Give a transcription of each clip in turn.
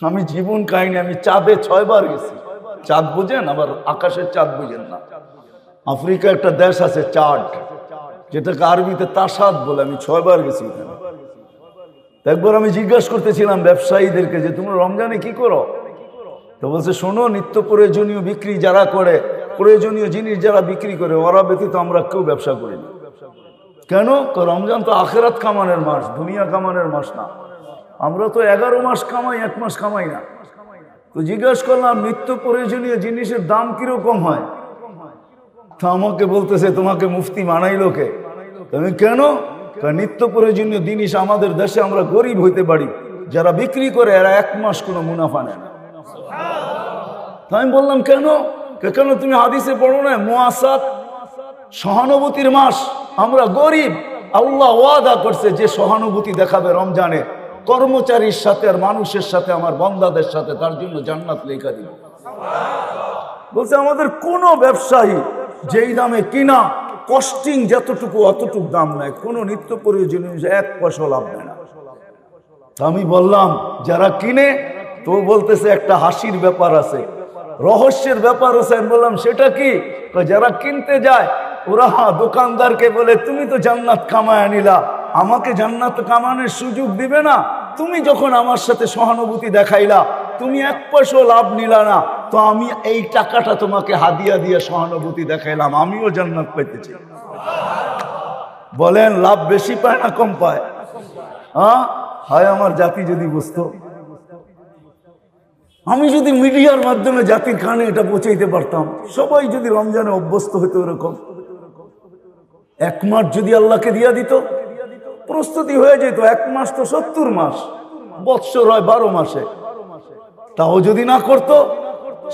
আমি জীবন কাহিনী, আমি চাঁদে 6 বার গেছি। চাঁদ বুঝেন, আবার আকাশের চাঁদ বুঝেন না। আফ্রিকা একটা দেশ আছে চাঁদ, যেটাকে আরবিতে তাসাদ বলে। আমি 6 বার গেছি ওখানে। একবার আমি জিজ্ঞাসা করতেছিলাম ব্যবসায়ীদেরকে যে তোমরা রমজানে কি করো? তো বলছে, শোনো, নিত্য প্রয়োজনীয় বিক্রি যারা করে, প্রয়োজনীয় জিনিস যারা বিক্রি করে, ওরা ব্যতীত আমরা কেউ ব্যবসা করি না। কেন? রমজান তো আখেরাত কামানের মাস, দুনিয়া কামানের মাস না। আমরা তো 11 মাস কামাই, 1 মাস কামাই না। তো জিজ্ঞাসা করলাম নিত্য প্রয়োজনীয় জিনিসের দাম কিরকম হয়? তো আমাকে বলতেছে, তোমাকে মুফতি মানাইলো কে? তুমি কেন? নিত্য প্রয়োজনীয় জিনিস আমাদের দেশে আমরা গরিব হইতে পারি, যারা বিক্রি করে এরা 1 মাস কোনো মুনাফা নেয় না। আমি বললাম কেন? কেন তুমি হাদিসে পড়ো না মুআসাত, সহানুভূতির মাস, আমরা গরিব, আল্লাহ ওয়াদা করছে যে সহানুভূতি দেখাবে রমজানে কর্মচারীর সাথে আর মানুষের সাথে, আমার বান্দাদের সাথে, তার জন্য জান্নাত লেখা দিব। বলছে আমাদের কোন ব্যবসায়ী যেই দামে কিনা, কস্টিং যতটুকু অতটুকু দাম নেয়, কোন নিত্য প্রয়োজনীয় 1 পয়সা লাভ নেয় না। আমি বললাম যারা কিনে, তো বলতেছে একটা হাসির ব্যাপার আছে, রহস্যের ব্যাপার আছে। আমি বললাম সেটা কি? যারা কিনতে যায় ওরা দোকানদারকে বলে, তুমি তো জান্নাত কামায় নিলা, আমাকে জান্নাত কামানোর সুযোগ দিবে না? তুমি যখন আমার সাথে সহানুভূতি দেখাইলা, তুমি 1 পয়সা লাভ নিলা না, তো আমি এই টাকাটা তোমাকে হাদিয়া দিয়ে সহানুভূতি দেখাইলাম, আমিও জান্নাত পাইতেছি। বলেন লাভ বেশি পায় না কম পায়? হায় আমার জাতি যদি বুঝতো, আমি যদি মিডিয়ার মাধ্যমে জাতির কানে এটা পৌঁছাইতে পারতাম, সবাই যদি রমজানে অভ্যস্ত হইতো এরকম, 1 মাস যদি আল্লাহকে দিয়া দিত, প্রস্তুতি হয়ে যেত। 1 মাস তো 70 মাস, বৎসর হয় 12 মাসে। তাও যদি না করত,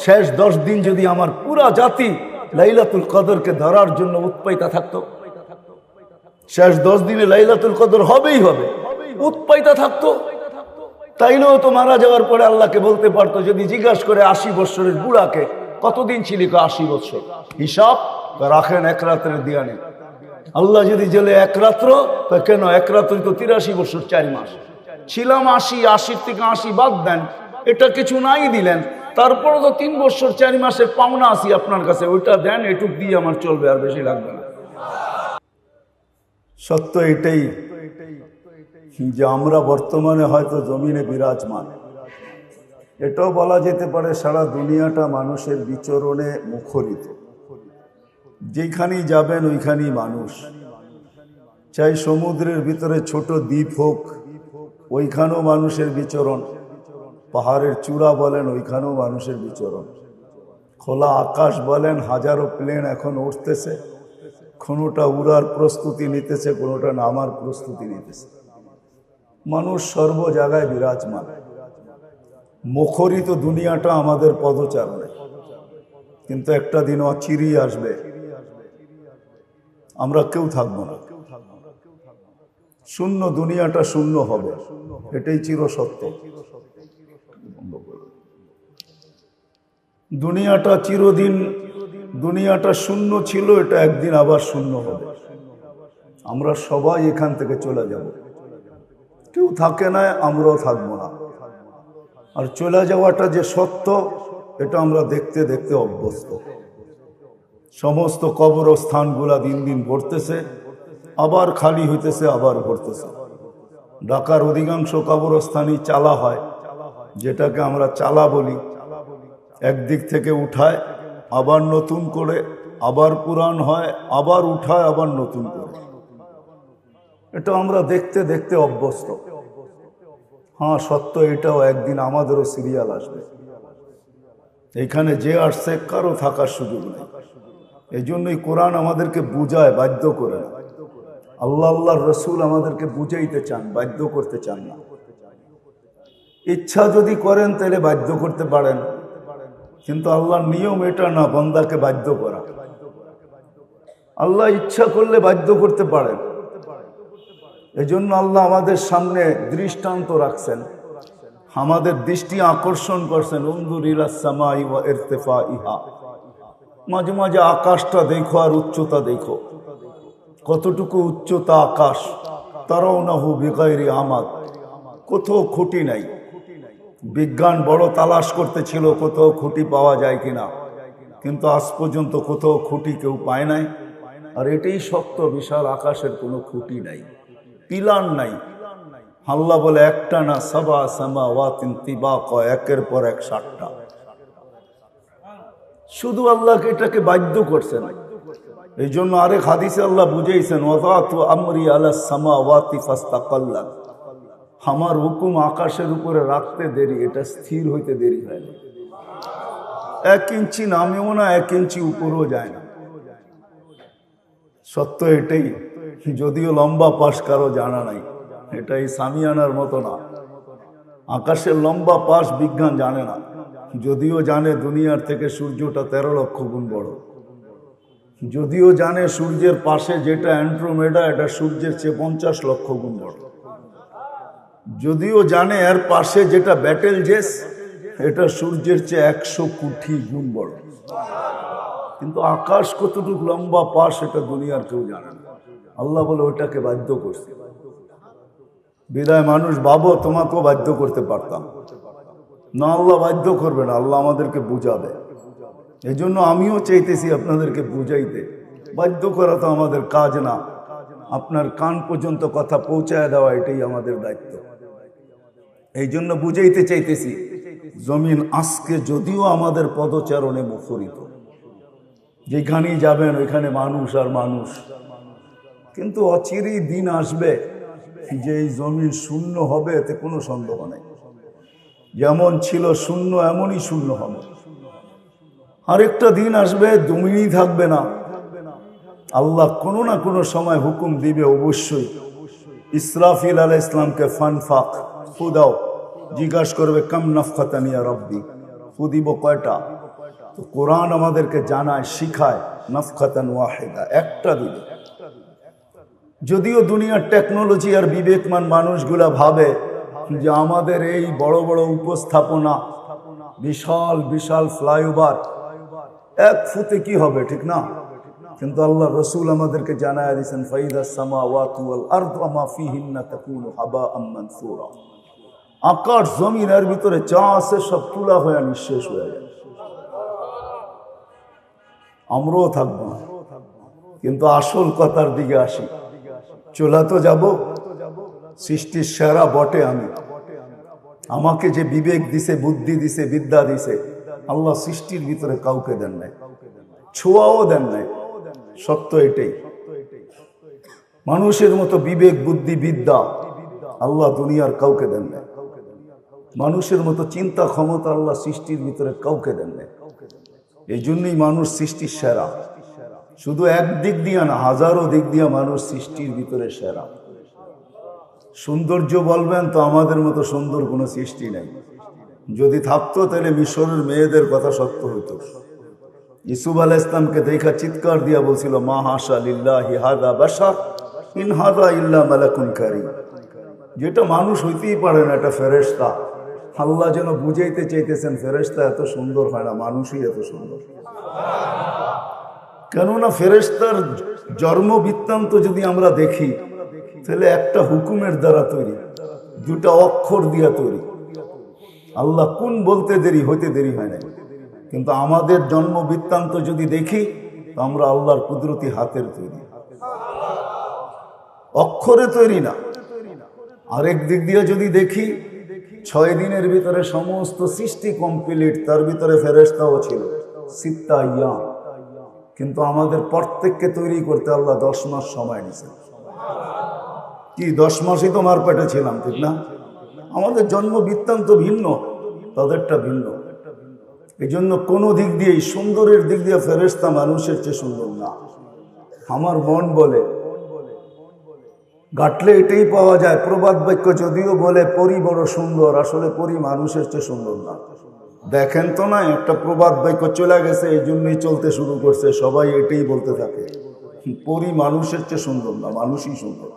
শেষ 10 দিন যদি আমার পুরা জাতি লাইলাতুল কদরকে ধরার জন্য উৎপাইতা থাকতো, শেষ 10 দিনে লাইলাতুল কদর হবেই হবে, উৎপাইতা থাকতো, তাইলেও তো মারা যাওয়ার পরে আল্লাহকে বলতে পারতো, যদি জিজ্ঞাসা করে 80 বৎসরের বুড়াকে কতদিন ছিলি, 80 বৎসর, হিসাব রাখেন 1 রাত্রের দিয়া নেই। আল্লাহ যদি জেলে 1 রাত্র, কেন 1 রাত্রি তো 83 বছর 4 মাস ছিলাম। 80 থেকে 80 বাদ দেন, এটা কিছু নাই দিলেন, তারপরে তো 3 বছর 4 মাসের পাওনা আসি আপনার কাছে, ওইটা দেন, এটুক দিয়ে আমার চলবে, আর বেশি লাগবে না। সত্য এটাই যে আমরা বর্তমানে হয়তো জমিনে বিরাজমান। এটাও বলা যেতে পারে সারা দুনিয়াটা মানুষের বিচরণে মুখরিত। যেখানেই যাবেন ওইখানেই মানুষ, চাই সমুদ্রের ভিতরে ছোট দ্বীপ হোক, ওইখানেও মানুষের বিচরণ। পাহাড়ের চূড়া বলেন, ওইখানেও মানুষের বিচরণ। খোলা আকাশ বলেন, হাজারো প্লেন এখন উঠতেছে, কোনোটা উড়ার প্রস্তুতি নিতেছে, কোনোটা নামার প্রস্তুতি নিতেছে। মানুষ সর্ব জায়গায় বিরাজমান। মুখরিত দুনিয়াটা আমাদের পদচারণে, কিন্তু একটা দিন অচিরেই আসবে, আমরা কেউ থাকবো না, শূন্য, দুনিয়াটা শূন্য হবে, এটাই চিরসত্য। দুনিয়াটা চিরদিন, দুনিয়াটা শূন্য ছিল, এটা একদিন আবার শূন্য হবে। আমরা সবাই এখান থেকে চলে যাব, কেউ থাকে না, আমরাও থাকবো না। আর চলে যাওয়াটা যে সত্য, এটা আমরা দেখতে দেখতে অভ্যস্ত। সমস্ত কবরস্থানগুলা দিন দিন ভরতেছে, আবার খালি হইতেছে, আবার ভরতেছে। ঢাকার অধিকাংশ কবরস্থানই চালা হয়, যেটাকে আমরা চালা বলি। একদিক থেকে উঠায়, আবার নতুন করে, আবার পুরান হয়, আবার উঠায়, আবার নতুন করে। এটা আমরা দেখতে দেখতে অভ্যস্ত। হ্যাঁ, সত্য এটাও, একদিন আমাদেরও সিরিয়াল আসবে। এখানে যে আসছে কারো থাকার সুযোগ নেই। এই জন্যই কোরআন আমাদেরকে বুঝায়, বাধ্য করে না। আল্লাহ আল্লাহর রসুল আমাদেরকে বুঝাইতে চান, বাধ্য করতে চান না। ইচ্ছা যদি করেন তাহলে বাধ্য করতে পারেন, কিন্তু আল্লাহর নিয়ম এটা না বান্দাকে বাধ্য করা। আল্লাহ ইচ্ছা করলে বাধ্য করতে পারেন। এজন্য আল্লাহ আমাদের সামনে দৃষ্টান্ত রাখছেন, আমাদের দৃষ্টি আকর্ষণ করছেন। উনজুর ইলাস সামাই ওয়া ইরতিফাইহা, মাঝে মাঝে আকাশটা দেখো আর উচ্চতা দেখো, কতটুকু উচ্চতা আকাশ। তারাওনাহু বিগাইরি আমাদ, কোথাও খুঁটি নাই, বিজ্ঞান বড় তালাশ করতেছিল কোথাও খুঁটি পাওয়া যায় কিনা, কিন্তু আজ পর্যন্ত কোথাও খুঁটি কেউ পায় নাই। আর এটাই সত্য, বিশাল আকাশের কোনো খুঁটি নাই, পিলার নাই। আল্লাহ বলে একটা না, সাবা সামাওয়াতিন তিবাকা, একের পর এক 7টা। শুধু আল্লাহকে এটাকে বাধ্য করছেন। এই জন্য আরেক হাদিসে আল্লাহ বুঝাইছেন, ওয়াযাতু আমরি আলাস সামাওয়াতি ফাস্তাকাল্লাত, আমার হুকুম আকাশের উপরে রাখতে দেরি, এটা স্থির হইতে দেরি হয় না। 1 ইঞ্চি নামেও না, 1 ইঞ্চি উপরেও যায় না। সত্য এটাই, যদিও লম্বা পাশ কারো জানা নাই, এটাই সামিয়ানার মতো না। আকাশের লম্বা পাশ বিজ্ঞান জানে না, যদিও জানে দুনিয়ার থেকে সূর্যটা 13 লক্ষ গুণ বড়। যদিও জানে সূর্যের পাশে যেটা অ্যান্ড্রোমেডা, এটা সূর্যের চেয়ে 50 লক্ষ গুণ বড়। যদিও জানে এর পাশে যেটা ব্যাটেল জেস, এটা সূর্যের চেয়ে 100 কোটি গুণ বড়। কিন্তু আকাশ কতটুকু লম্বা পাশ এটা দুনিয়ার কেউ জানে না। আল্লাহ বলে ওটাকে বাধ্য করছে। বিদায় মানুষ ভাবো তোমাকেও বাধ্য করতে পারতাম না, আল্লাহ বাধ্য করবে না, আল্লাহ আমাদেরকে বুঝাবে। এই জন্য আমিও চাইতেছি আপনাদেরকে বুঝাইতে। বাধ্য করা তো আমাদের কাজ না, আপনার কান পর্যন্ত কথা পৌঁছায় দেওয়া এটাই আমাদের দায়িত্ব। এই জন্য বুঝাইতে চাইতেছি, জমিন আজকে যদিও আমাদের পদচারণে মুখরিত, যেখানেই যাবেন ওইখানে মানুষ আর মানুষ, কিন্তু অচিরেই দিন আসবে যে এই জমিন শূন্য হবে, এতে কোনো সন্দেহ নেই। যেমন ছিল শূন্য এমনই শূন্য হবে। আরেকটা দিন আসবে জমিনই থাকবে না। আল্লাহ কোনো না কোনো সময় হুকুম দিবে অবশ্যই। ইসরাফিল আলাইহিস ইসলামকে ফানফাক ফু দাও, জিজ্ঞাসা করবে কাম নাফখাতান ইয়া রাব্বি, ফু দিব কয়টা? তো কোরআন আমাদেরকে জানায়, শিখায়, নাফখাতান ওয়াহিদা, একটা দিবে। যদিও দুনিয়ার টেকনোলজি আর বিবেকমান মানুষগুলা ভাবে যে আমাদের এই বড় বড় উপস্থাপনা, বিশাল বিশাল ফ্লাইওভার, 1 ফুতে কি হবে, ঠিক না? কিন্তু আল্লাহ রসুল আমাদেরকে জানায় দিয়েছেন, ফাইদাস সামাওয়াতু ওয়াল আরদু মা ফিহিন্না তাকুনু হাবাআম মানসুরা, আকাশ জমিন এর ভিতরে যা আছে সব তুলা হয়ে নিঃশেষ হয়ে যাবে, আমরাও থাকবো না। কিন্তু আসল কথার দিকে আসি, চলে তো যাব। সৃষ্টির সেরা বটে আমি, আমাকে যে বিবেক দিছে, বুদ্ধি দিছে, বিদ্যা দিছে, আল্লাহ সৃষ্টির ভিতরে কাউকে দেন নাই, ছোঁয়াও দেন নাই। সত্য এটাই। মানুষের মতো বিবেক, বুদ্ধি, বিদ্যা আল্লাহ দুনিয়ার কাউকে দেন নাই। মানুষের মতো চিন্তা ক্ষমতা আল্লাহ সৃষ্টির ভিতরে কাউকে দেন নাই। এই জন্যই মানুষ সৃষ্টির সেরা। শুধু এক দিক দিয়া না, হাজারো দিক দিয়া মানুষ সৃষ্টির ভিতরে সেরা। সৌন্দর্য বলবেন তো আমাদের মতো সুন্দর কোনো সৃষ্টি নাই। যদি থাকতো তাহলে মিশরের মেয়েদের কথা সত্য হতো। ইসুফ আলাইহিস ইসলামকে দেখা চিৎকার দিয়া বলছিল, মা হাশা লিল্লাহি হাযা বাশার ইন হাযা ইল্লা মালাকুন কারীম, যেটা মানুষ হইতেই পারে না, এটা ফেরেশতা। আল্লাহ যেন বুঝাইতে চাইতেছেন, ফেরেশতা এত সুন্দর হয় না, মানুষই এত সুন্দর। কেননা ফেরেশতার জন্ম বৃত্তান্ত যদি আমরা দেখি, তাহলে একটা হুকুমের দ্বারা তৈরি, 2টা অক্ষর দিয়া তৈরি। আল্লাহ কোন বলতে দেরি, হইতে দেরি হয় না। কিন্তু আমাদের জন্ম বৃত্তান্ত যদি দেখি, তো আমরা আল্লাহর কুদরতি হাতের তৈরি, অক্ষরে তৈরি না। আরেক দিক দিয়ে যদি দেখি, 6 দিনের ভিতরে সমস্ত সৃষ্টি কমপ্লিট, তার ভিতরে ফেরেশতাও ছিল, 6 আইয়াম। কিন্তু আমাদের প্রত্যেককে তৈরি করতে আল্লাহ 10 মাস সময় নিয়েছেন। কি 10 মাসই তোমার পেটে ছিলাম, ঠিক না? আমাদের জন্ম বৃত্তান্ত ভিন্ন, তাদেরটা ভিন্ন। এই জন্য কোনো দিক দিয়েই, সুন্দরের দিক দিয়ে ফেরেশতা মানুষের চেয়ে সুন্দর না। আমার মন বলে, ঘাটলে এটাই পাওয়া যায়। প্রবাদ বাক্য যদিও বলে পরি বড় সুন্দর, আসলে পরি মানুষের চেয়ে সুন্দর না। দেখেন তো না, একটা প্রবাদ বাক্য চলে গেছে, এই জন্যই চলতে শুরু করছে, সবাই এটাই বলতে থাকে, পরি মানুষের চেয়ে সুন্দর না, মানুষই সুন্দর।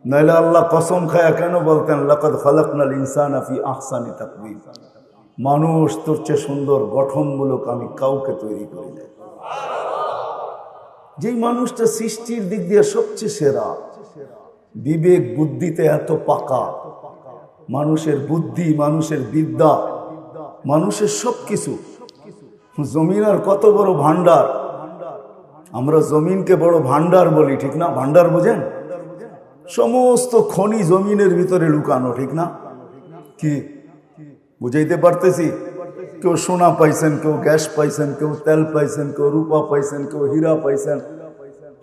নাইলে আল্লাহ কসম খায়া কেন বলতেন, লাকাদ খালাকনাল ইনসানা ফি আহসানি তাকওয়িম, মানুষ তোর চেয়ে সুন্দর গঠনমূলক আমি কাউকে তৈরি করি না। যেই মানুষটা সৃষ্টির দিক দিয়ে সবচেয়ে সেরা, বিবেক বুদ্ধিতে এত পাকা, মানুষের বুদ্ধি, মানুষের বিদ্যা, মানুষের সবকিছু। জমিন আর কত বড় ভান্ডার। আমরা জমিনকে বড় ভান্ডার বলি, ঠিক না? ভান্ডার বোঝেন? সমস্ত খনি জমিনের ভিতরে লুকানো, ঠিক না? কি বুঝাইতে পারতেছি? কেউ সোনা পাইছেন, কেউ গ্যাস পাইছেন, কেউ তেল পাইছেন, কেউ রূপা পাইছেন, কেউ হীরা পাইছেন।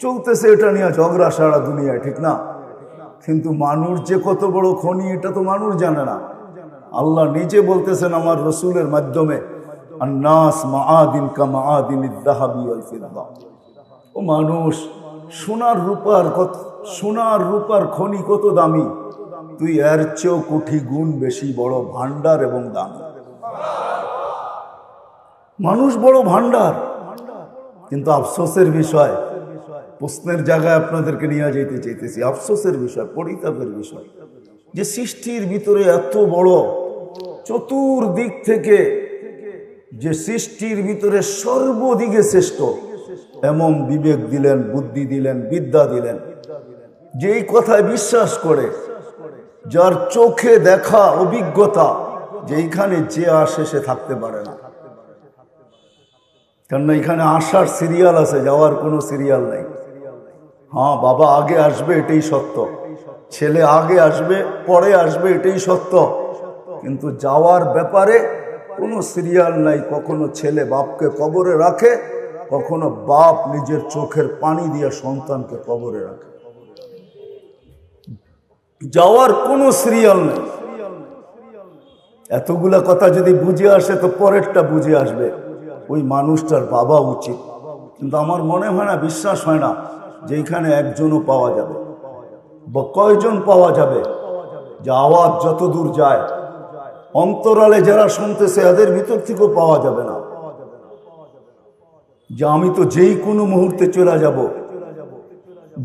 চলতেছে এটা নিয়ে ঝগড়া সারা দুনিয়ায়, ঠিক না? কিন্তু মানুষ যে কত বড় খনি এটা তো মানুষ জানে না। আল্লাহ নিজে বলতেছেন আমার রসুলের মাধ্যমে, আন্নাস মাআদিন কা মাআদিনিদ যাহাবি ওয়াল ফিদ্দা। ও মানুষ, সোনার রূপার খনি কত দামি, তুই এর চেয়েও কোটি গুণ বেশি বড় ভান্ডার এবং দামি। মানুষ বড় ভান্ডার। কিন্তু আফসোসের বিষয়, প্রশ্নের জায়গায় আপনাদেরকে নিয়ে যেতে চাইতেছি, আফসোসের বিষয়, পরিতাপের বিষয়, যে সৃষ্টির ভিতরে এত বড়, চতুর্দিক থেকে যে সৃষ্টির ভিতরে সর্বদিকে শ্রেষ্ঠ, এমন বিবেক দিলেন, বুদ্ধি দিলেন, বিদ্যা দিলেন, যেই কথায় বিশ্বাস করে, যার চোখে দেখা অভিজ্ঞতা, যেইখানে যে আসে সে থাকতে পারে না। কেননা এখানে আসার সিরিয়াল আছে, যাওয়ার কোনো সিরিয়াল নেই। হ্যাঁ, বাবা আগে আসবে এটাই সত্য, ছেলে আগে আসবে পরে আসবে এটাই সত্য, কিন্তু যাওয়ার ব্যাপারে কোনো সিরিয়াল নাই। কখনো ছেলে বাপকে কবরে রাখে, কখনো বাপ নিজের চোখের পানি দিয়ে সন্তানকে কবরে রাখে। যাওয়ার কোনো সিরিয়াল নেই। এতগুলা কথা যদি বুঝে আসে তো পরেরটা বুঝে আসবে, ওই মানুষটার বাবা উচিত। কিন্তু আমার মনে হয় না, বিশ্বাস হয় না যে এখানে একজনও পাওয়া যাবে, বা কয়জন পাওয়া যাবে যে আওয়াজ যত দূর যায় অন্তরালে যারা শুনতেছে এদের ভিতর থেকেও পাওয়া যাবে না যে আমি তো যেই কোনো মুহূর্তে চলে যাব।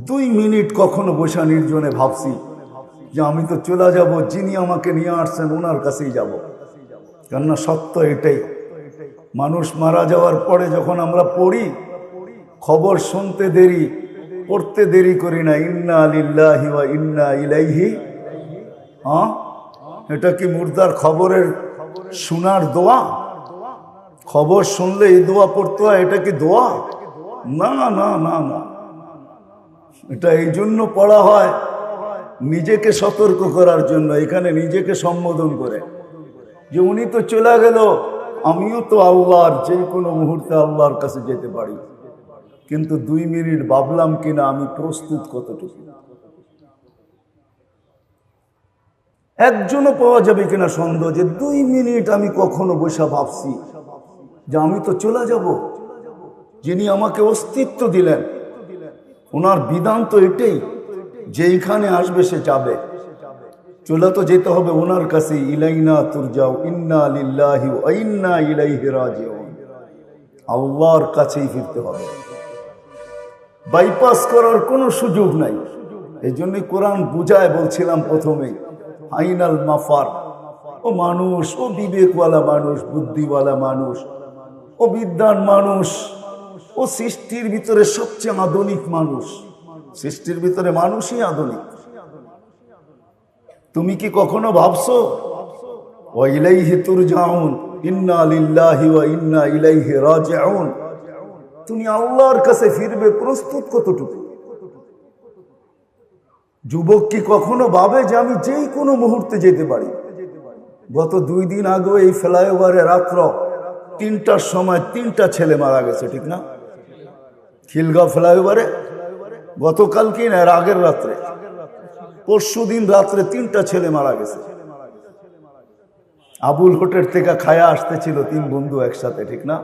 2 মিনিট কখনো বসা নির্জনে ভাবছি যে আমি তো চলে যাব, যিনি আমাকে নিয়ে আসছেন ওনার কাছেই যাব। কেননা সত্য এটাই, মানুষ মারা যাওয়ার পরে যখন আমরা পড়ি, খবর শুনতে দেরি, পড়তে দেরি করি না, ইন্না লিল্লাহি ওয়া ইন্না ইলাইহি। হ্যাঁ, এটা কি মুর্দার খবরের শোনার দোয়া? খবর শুনলে এই দোয়া পড়তে হয়, এটা কি দোয়া? না না না না, এটা এই জন্য পড়া হয় নিজেকে সতর্ক করার জন্য। এখানে নিজেকে সম্বোধন করে যে উনি তো চলে গেল, আমিও তো আল্লাহর, যে কোনো মুহূর্তে আল্লাহর কাছে যেতে পারি। কিন্তু 2 মিনিট ভাবলাম কিনা আমি প্রস্তুত কতটুকু, একজনও পাওয়া যাবে কিনা সন্দেহ যে 2 মিনিট আমি কখনো বসে ভাবছি যে আমি তো চলে যাব, যিনি আমাকে অস্তিত্ব দিলেন, ওনার বিধান তো এটাই, যেইখানে আসবে সে যাবে, চলে তো যেতে হবে ওনার কাছে। ইলাইনা তুরজাউ ইন্না লিল্লাহি ওয়া ইন্না ইলাইহি রাজিউন, আল্লাহর কাছেই ফিরতে হবে, বাইপাস করার কোনো সুযোগ নাই। এই জন্যই কোরআন বুঝায় বলছিলাম প্রথমেই, আইনাল মাফার। ও মানুষ, ও বিবেকওয়ালা মানুষ, বুদ্ধিওয়ালা মানুষ, ও বিদ্যান মানুষ, ও সৃষ্টির ভিতরে সবচেয়ে আধুনিক মানুষ। সৃষ্টির ভিতরে মানুষই আধুনিক। তুমি কি কখনো ভাবছো ওয়া ইলাইহি তুরজাউন, ইন্না লিল্লাহি ওয়া ইন্না ইলাইহি রাজিউন, তুমি আল্লাহর কাছে ফিরবে প্রস্তুত কতটুকু? যুবক কি কখনো ভাবে যে আমি যেই কোনো মুহূর্তে যেতে পারি? গত 2 দিন আগে এই ফ্লাইওভারে রাত্র 3টার সময় 3টা ছেলে মারা গেছে, ঠিক না? খিলগাঁও ফ্লাইওভারে গতকালকে না, এর আগের রাত্রে, পরশুদিন রাত্রে 3টা ছেলে মারা গেছে। আবুল হোটেল থেকে খায়া আসতেছিল 3 বন্ধু একসাথে, ঠিক না?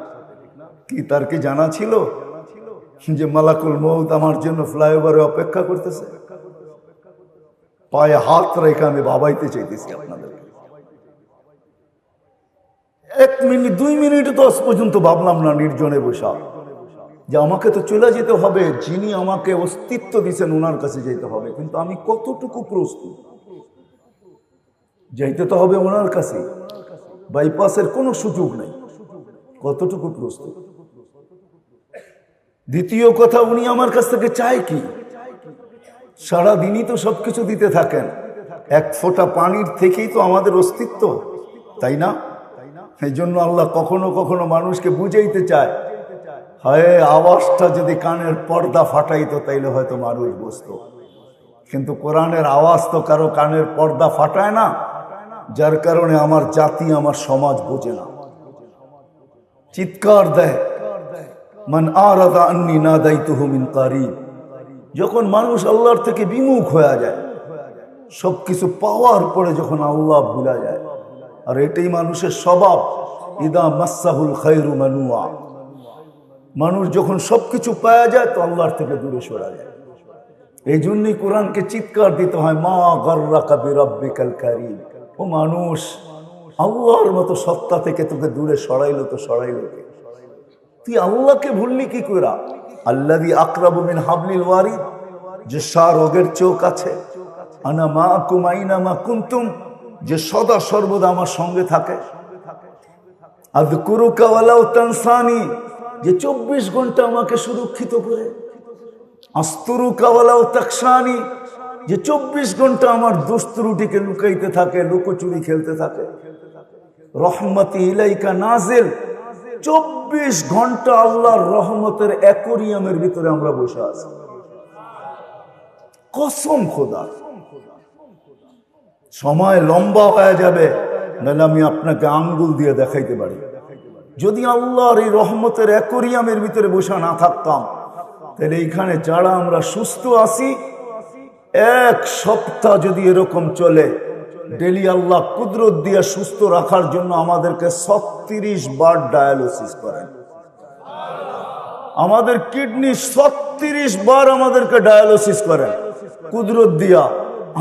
কি তার কি জানা ছিল যে মালাকুল মউত আমার জন্য ফ্লাইওভারে অপেক্ষা করতেছে? পায়ে হাত রেখে আমি ভাবাইতে চাইতেছি আপনাদের, 1 মিনিট 2 মিনিট তো আজ পর্যন্ত ভাবলাম না নির্জনে বসা যে আমাকে তো চলে যেতে হবে, যিনি আমাকে অস্তিত্ব দিয়েছেন ওনার কাছে যেতে হবে। কিন্তু আমি কতটুকু প্রস্তুত? যাইতে তো হবে ওনার কাছে, বাইপাসের কোনো সুযোগ নেই। কতটুকু প্রস্তুত? দ্বিতীয় কথা, উনি আমার কাছ থেকে চায় কি? সারাদিনই তো সবকিছু দিতে থাকেন, এক ফোঁটা পানির থেকেই তো আমাদের অস্তিত্ব, তাই না? এই জন্য আল্লাহ কখনো কখনো মানুষকে বুঝাইতে চায়, হয় আওয়াজটা যদি কানের পর্দা ফাটাইতো তাইলে হয়তো মানুষ বুঝতো। কিন্তু কোরআনের আওয়াজ তো কারো কানের পর্দা ফাটায় না, যার কারণে আমার জাতি আমার সমাজ বোঝে না, চিৎকার দেয়, মান আরাদা আন্নি নাদাইতুহু মিন কারিব। যখন মানুষ আল্লাহর থেকে বিমুখ হয়ে যায়, সবকিছু পাওয়ার পরে যখন আল্লাহ ভুলা যায়, আর এটাই মানুষের স্বভাব, ইদা মাসাহুল খায়রু মানুয়া, মানুষ যখন সবকিছু পাওয়া যায় তো আল্লাহর থেকে দূরে সরা যায়। এই জন্যই কোরআনকে চিৎকার দিতে হয়, মা গাররাকা বিরাব্বিকাল কারীম। ও মানুষ, আল্লাহর মতো সত্তা থেকে তোকে দূরে সরাইলো তো সরাইলো কে? তুই আল্লাহকে ভুললি কি কইরা? আল্লাযী আকরাবু মিন হাবলিল ওয়ারিদ, যে রোগের চোখ আছে, আনা মাআকুম আইনা মা কুনতুম, যে সদা সর্বদা আমার সঙ্গে থাকে, আযকুরুকা ওয়ালাউ তানসানি, যে 24 ঘন্টা আমাকে সুরক্ষিত করে, আস্তুরুকা ওয়ালাউ তাকশানি, যে 24 ঘন্টা আমার দোষ ত্রুটিকে লুকাইতে থাকে, লুকোচুরি খেলতে থাকে, রহমতি ইলাইকা নাজিল, 24 ঘন্টা আল্লাহর রহমতের অ্যাকোরিয়ামের ভিতরে আমরা বসে আছি। কসম খোদা, সময় লম্বা হয়ে যাবে, নাহলে আমি আপনাকে আঙ্গুল দিয়ে দেখাইতে পারি। যদি আল্লাহর এই রহমতের অ্যাকোরিয়ামের ভিতরে বসে না থাকতাম, তাহলে এইখানে যারা আমরা সুস্থ আছি, 1 সপ্তাহ যদি এরকম চলে, ডেলি আল্লাহ কুদরত দিয়ে সুস্থ রাখার জন্য আমাদেরকে 36 বার ডায়ালিসিস করেন। আমাদের কিডনি 36 বার আমাদেরকে ডায়ালিসিস করেন কুদরত দিয়া,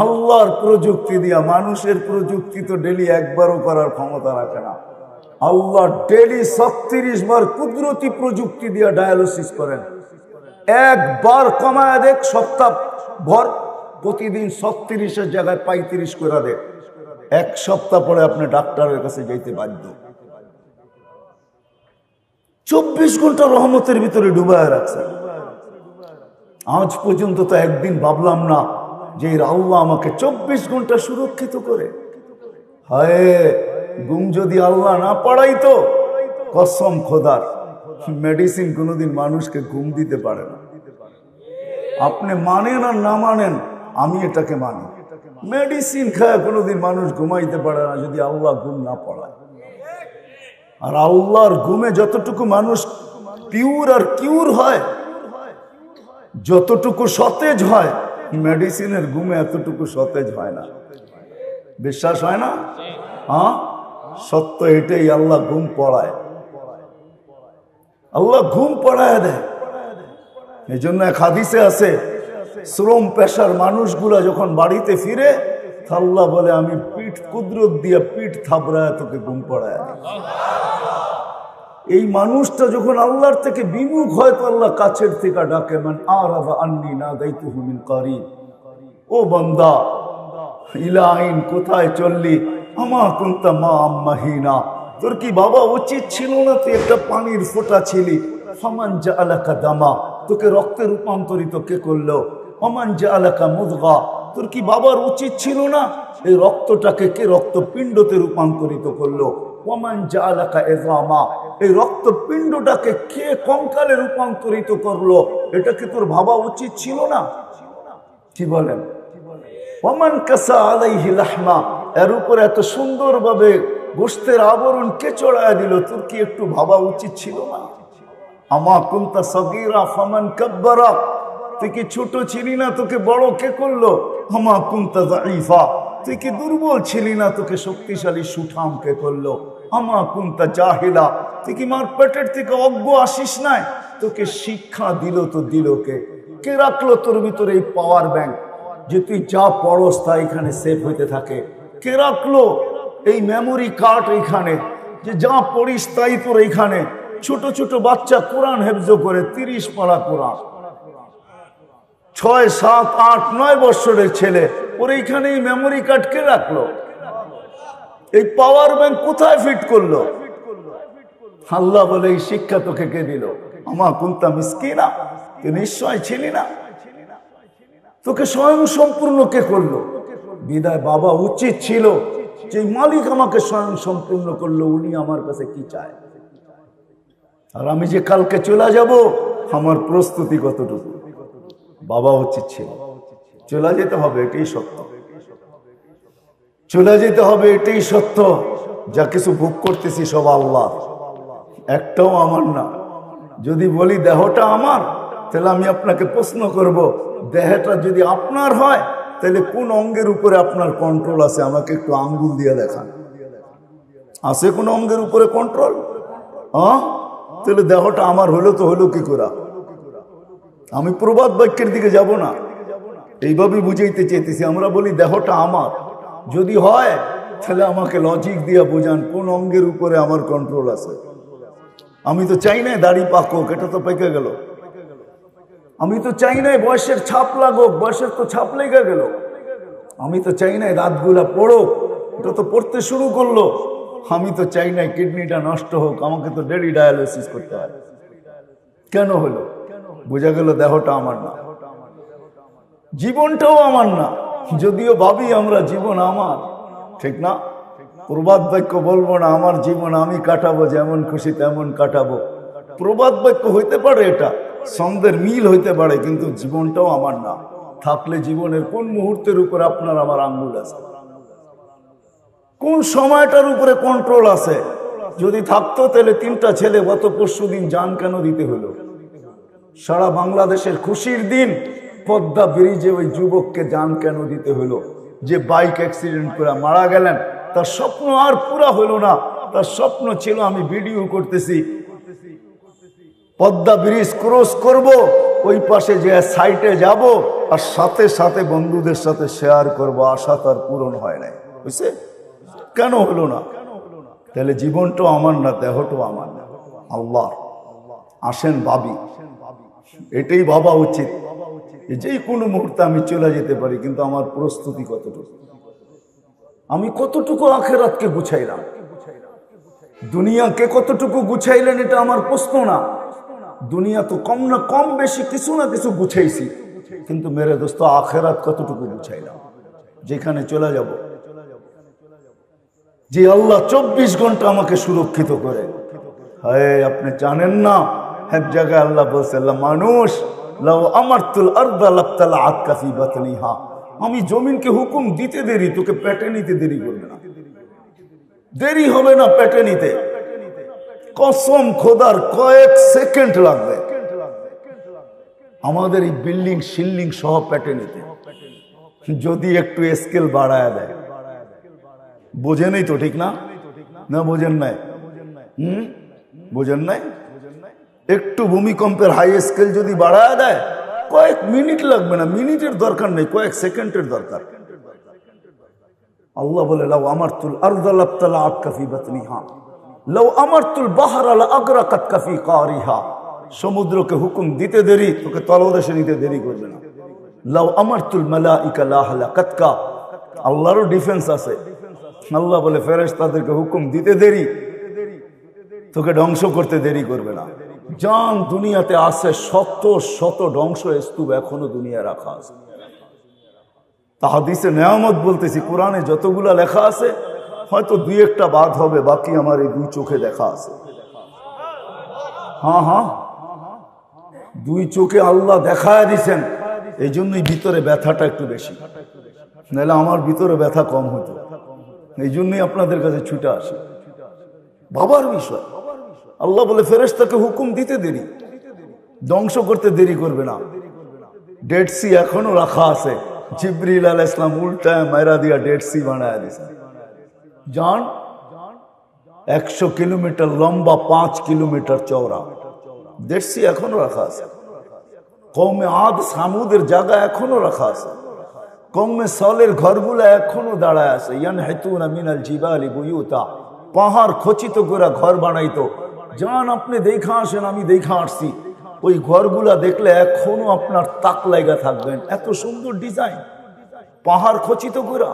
আল্লাহর প্রযুক্তি দিয়া। মানুষের প্রযুক্তি তো ডেলি একবারও করার ক্ষমতা রাখে না। আল্লাহ ডেলি 36 বার কুদরতি প্রযুক্তি দিয়া ডায়ালিসিস করেন। একবার কমায় দেখ, সপ্তাহ ভর প্রতিদিন 36-এর জায়গায় 35 করে দেখ, 1 সপ্তাহ পরে আপনি ডাক্তারের কাছে যাইতে বাধ্য। 24 ঘন্টা রহমতের ভিতরে ডুবায় রাখছে। আজ পর্যন্ত তো একদিন ভাবলাম না যে আল্লাহ আমাকে 24 ঘন্টা সুরক্ষিত করে। হায়, ঘুম যদি আল্লাহ না পড়াইতো, কসম খোদার, মেডিসিন কোনোদিন মানুষকে ঘুম দিতে পারে না। আপনি মানেন আর না মানেন, আমি এটাকে মানি, মেডিসিন খায় কোনোদিন মানুষ ঘুমাইতে পারে না যদি আল্লাহ ঘুম না পড়ায়। আর আল্লাহর ঘুমে যতটুকু মানুষ পিওর আর কিউর হয়, যতটুকু সতেজ হয়, মেডিসিনের ঘুমে এতটুকু সতেজ হয় না। বিশ্বাস হয় না? হ্যাঁ, সত্য এটাই। আল্লাহ ঘুম পড়ায়, আল্লাহ ঘুম পড়ায় দেয়। এই জন্য এক হাদিসে আছে, শ্রম পেশার মানুষগুলা যখন বাড়িতে ফিরে, আল্লাহ বলে আমি পিঠ কুদরত দিয়ে পিঠ থাবড়ায় তোকে ঘুম পড়ায়। এই মানুষটা যখন আল্লাহর থেকে বিমুখ হয় তো আল্লাহ কাছের থেকে ডাকে, মান আরাদা আন্নি নাদাইতুহু মিন কারিব। ও বান্দা, ইলাইন কোথায় চললি? আমা কুনতা মা আম্মাহিনা, তোর কি বাবা উচিত ছিল না? তুই একটা পানির ফোঁটা ছিলি। ফামান জাআলাকা দামা, তোকে রক্তে রূপান্তরিত কে করলো? ফামান জাআলাকা মুদগা, তোর কি বাবার উচিত ছিল না এই রক্তটাকে কে রক্তপিণ্ডতে রূপান্তরিত করলো? ওয়ামান জাআলাকা ইযামা, এই রক্তপিণ্ডটাকে কে কঙ্কালে রূপান্তরিত করলো? এটা কি তোর ভাবা উচিত ছিল না? কি বলেন? ওয়ামান কাসা আলাইহি লাহমা, এর উপরে এত সুন্দরভাবে গোশতের আবরণ কে চড়ায় দিল? তোর কি একটু ভাবা উচিত ছিল না? আমা কুনতা সগীরা ফামান কাব্বারা, তুই কি ছোট ছিলি না? তোকে বড় কে করলো? আমা কুনতা যায়ীফা, তুই কি দুর্বল ছিলি না? তোকে শক্তিশালী সুঠাম কে করলো? আমা কুনতা জাহিলা, তুই কি মার পেটের থেকে অজ্ঞ আসিস নাই? তোকে শিক্ষা দিল তো দিল কে? কে রাখলো তোর ভিতরে এই পাওয়ার ব্যাংক যে তুই যা পড়স তা এখানে সেভ হইতে থাকে? কে রাখলো এই মেমোরি কার্ড এইখানে যে যা পড়িস তাই তোর এইখানে? ছোট ছোট বাচ্চা কোরআন হেফজ করে, 30 পারা কোরআন, 6, 7, 8, 9 বছরের ছেলে, ওর এইখানে এই মেমোরি কার্ড কে রাখলো? এই পাওয়ার ব্যাংক কোথায় ফিট করলো? আল্লাহ বলে এই শিক্ষা তোকে কে দিল? আমা কুনতা মিসকিনা, তুই নিশ্চয় ছিলি না? তোকে স্বয়ং সম্পূর্ণ কে করলো? বিদায় বাবা উচিত ছিল যে মালিক আমাকে স্বয়ং সম্পূর্ণ করলো, উনি আমার কাছে কি চায়, আর আমি যে কালকে চলে যাব আমার প্রস্তুতি কতটুকু। বাবা উচিত ছিল। চলে যেতে হবে, এটাই সত্য। চলে যেতে হবে, এটাই সত্য। যা কিছু ভোগ করতেছি সব আল্লাহ, একটাও আমার না। যদি বলি দেহটা আমার, তাহলে আমি আপনাকে প্রশ্ন করব, দেহটা যদি আপনার হয় তাহলে কোন অঙ্গের উপরে আপনার কন্ট্রোল আছে? আমাকে একটু আঙ্গুল দিয়ে দেখান। আছে কোন অঙ্গের উপরে কন্ট্রোল? তাহলে দেহটা আমার হলো তো হলো কি করে? আমি প্রবাদ বাক্যের দিকে যাব না, এইভাবে বুঝাইতে চেয়েছি। আমরা বলি দেহটা আমার, যদি হয় তাহলে আমাকে লজিক দিয়ে বোঝান কোন অঙ্গের উপরে আমার কন্ট্রোল আছে। আমি তো চাই না দাড়ি পাকুক, এটা তো পেকে গেল। আমি তো চাই না বয়সের ছাপ লাগুক, বয়সের তো ছাপ লেগে গেল। আমি তো চাই না দাঁতগুলা পড়ুক, এটা তো পড়তে শুরু করলো। আমি তো চাই না কিডনিটা নষ্ট হোক, আমাকে তো ডেলি ডায়ালিসিস করতে হয়। কেন হলো? বোঝা গেল দেহটা আমার না, জীবনটাও আমার না। যদিও ভাবি আমরা জীবন আমার, ঠিক না? প্রবাদ বাক্য বলবো না আমার জীবন আমি কাটাবো, যেমন খুশি তেমন কাটাবো। প্রবাদ বাক্য হইতে পারে, এটা ছন্দের মিল হইতে পারে, কিন্তু জীবনটাও আমার না। থাকলে জীবনের কোন মুহূর্তের উপর আপনার আমার আঙ্গুল আছে? কোন সময়টার উপরে কন্ট্রোল আছে? যদি থাকতো তাহলে 3টা ছেলে গত পরশুদিন জান কেন দিতে হলো? সারা বাংলাদেশের খুশির দিন পদ্মা ব্রিজে ওই যুবককে জান কেন দিতে হলো? যে বাইক অ্যাক্সিডেন্ট করে মারা গেলেন, তার স্বপ্ন আর পুরা হলো না। তার স্বপ্ন ছিল আমি ভিডিও করতেছি, পদ্মা ব্রিজ ক্রস করব, ওই পাশে যে সাইটে যাব আর সাথে সাথে বন্ধুদের সাথে শেয়ার করব। আশা তার পূরণ হয় নাই। বুঝছে? কেন হলো না? তাহলে জীবনটাও আমার না, দেহটাও আমার না, আল্লাহ। আসেন ভাবি, এটাই ভাবা উচিত যে কোনো মুহূর্তে আমি চলে যেতে পারি, কিন্তু আমার প্রস্তুতি কতটুকু, আমি কতটুকু আখেরাতকে গুছাইলাম, দুনিয়াকে কতটুকু গুছাইলেন, এটা আমার প্রশ্ন না। দুনিয়া তো কম না কম বেশি কিছু না কিছু গুছাইছি, কিন্তু মেরে দোস্ত আখেরাত কতটুকু গুছাইলাম, যেখানে চলে যাব। যে আল্লাহ 24 ঘন্টা আমাকে সুরক্ষিত করে। হ্যাঁ, আপনি জানেন না, এক জায়গায় আল্লাহ বলছে, মানুষ লাউ আমারতুল আরদা লাবতালাআত কাফি বাতনিহা, আমি জমিনকে হুকুম দিতে দেরি, তোকে পেটে নিতে দেরি করবে না, দেরি হবে না পেটে নিতে। কসম খোদার, কয়েক সেকেন্ড লাগবে আমাদের এই বিল্ডিং শিল্ডিং সহ পেটে নিতে, যদি একটু স্কেল বাড়ায় দেয়। বোঝেনই তো, ঠিক না? না বোঝেন নাই? বোঝেন নাই? একটু ভূমিকম্পের হাই স্কেল যদি বাড়ায় দেয়, কয়েক মিনিট লাগবে না, মিনিটের দরকার নেই, কয়েক সেকেন্ডের দরকার। আল্লাহ বলে, লাউ আমারতুল আরদা লাবতালাআত কাফি বাতনিহা লাউ আমারতুল বাহরা লাআগরাকাত কাফি কারিহা, সমুদ্রকে হুকুম দিতে দেরি, তোকে তলদেশে নিতে দেরি করবে না। লাউ আমারতুল মালাইকা লা হালাকাতকা, আল্লাহরও ডিফেন্স আছে। আল্লাহ বলে ফেরেশতাদেরকে হুকুম দিতে দেরি, তোকে ধ্বংস করতে দেরি করবে না। জান দুনিয়াতে আছে শত শত ধ্বংস স্তূপ এখনো দুনিয়া রাখা আছে। তাহাদিসে নেয়ামত বলতেছি, কোরআনে যতগুলা লেখা আছে হয়তো 2-1টা বাদ হবে, বাকি আমার এই 2 চোখে দেখা আছে। হ্যাঁ, 2 চোখে আল্লাহ দেখায় দিছেন, এই জন্যই ভিতরে ব্যথাটা একটু বেশি, নাহলে আমার ভিতরে ব্যথা কম হতো। এই জন্যই আপনাদের কাছে ছুটে আসে। বাবার বিষয় আল্লাহ বলে ফেরেশতাকে হুকুম দিতে দেরি, ধ্বংস করতে দেরি করবে না। ডেড সি এখনো রাখা আছে, জিবরিল আলাইহিস সালাম উল্টায় মাইরা দিয়া ডেড সি বানায় দিছে। জান 100 কিলোমিটার লম্বা, 5 কিলোমিটার চওড়া, ডেড সি এখনো রাখা আছে। কওমে আদ সামুদের জায়গা এখনো রাখা আছে। কওমে সালের ঘরগুলো এখনো দাঁড়ায় আছে। ইয়ানহিতুনা মিনাল জিবালি বুয়ুতা, পাহাড় খচিত করে ঘর বানাইতো। জান আপনি দেখা আসেন, আমি দেখা আসছি, ওই ঘরগুলা দেখলে এখনো আপনার তাক লাগা থাকবেন, এত সুন্দর ডিজাইন, পাহাড় খচিত করে।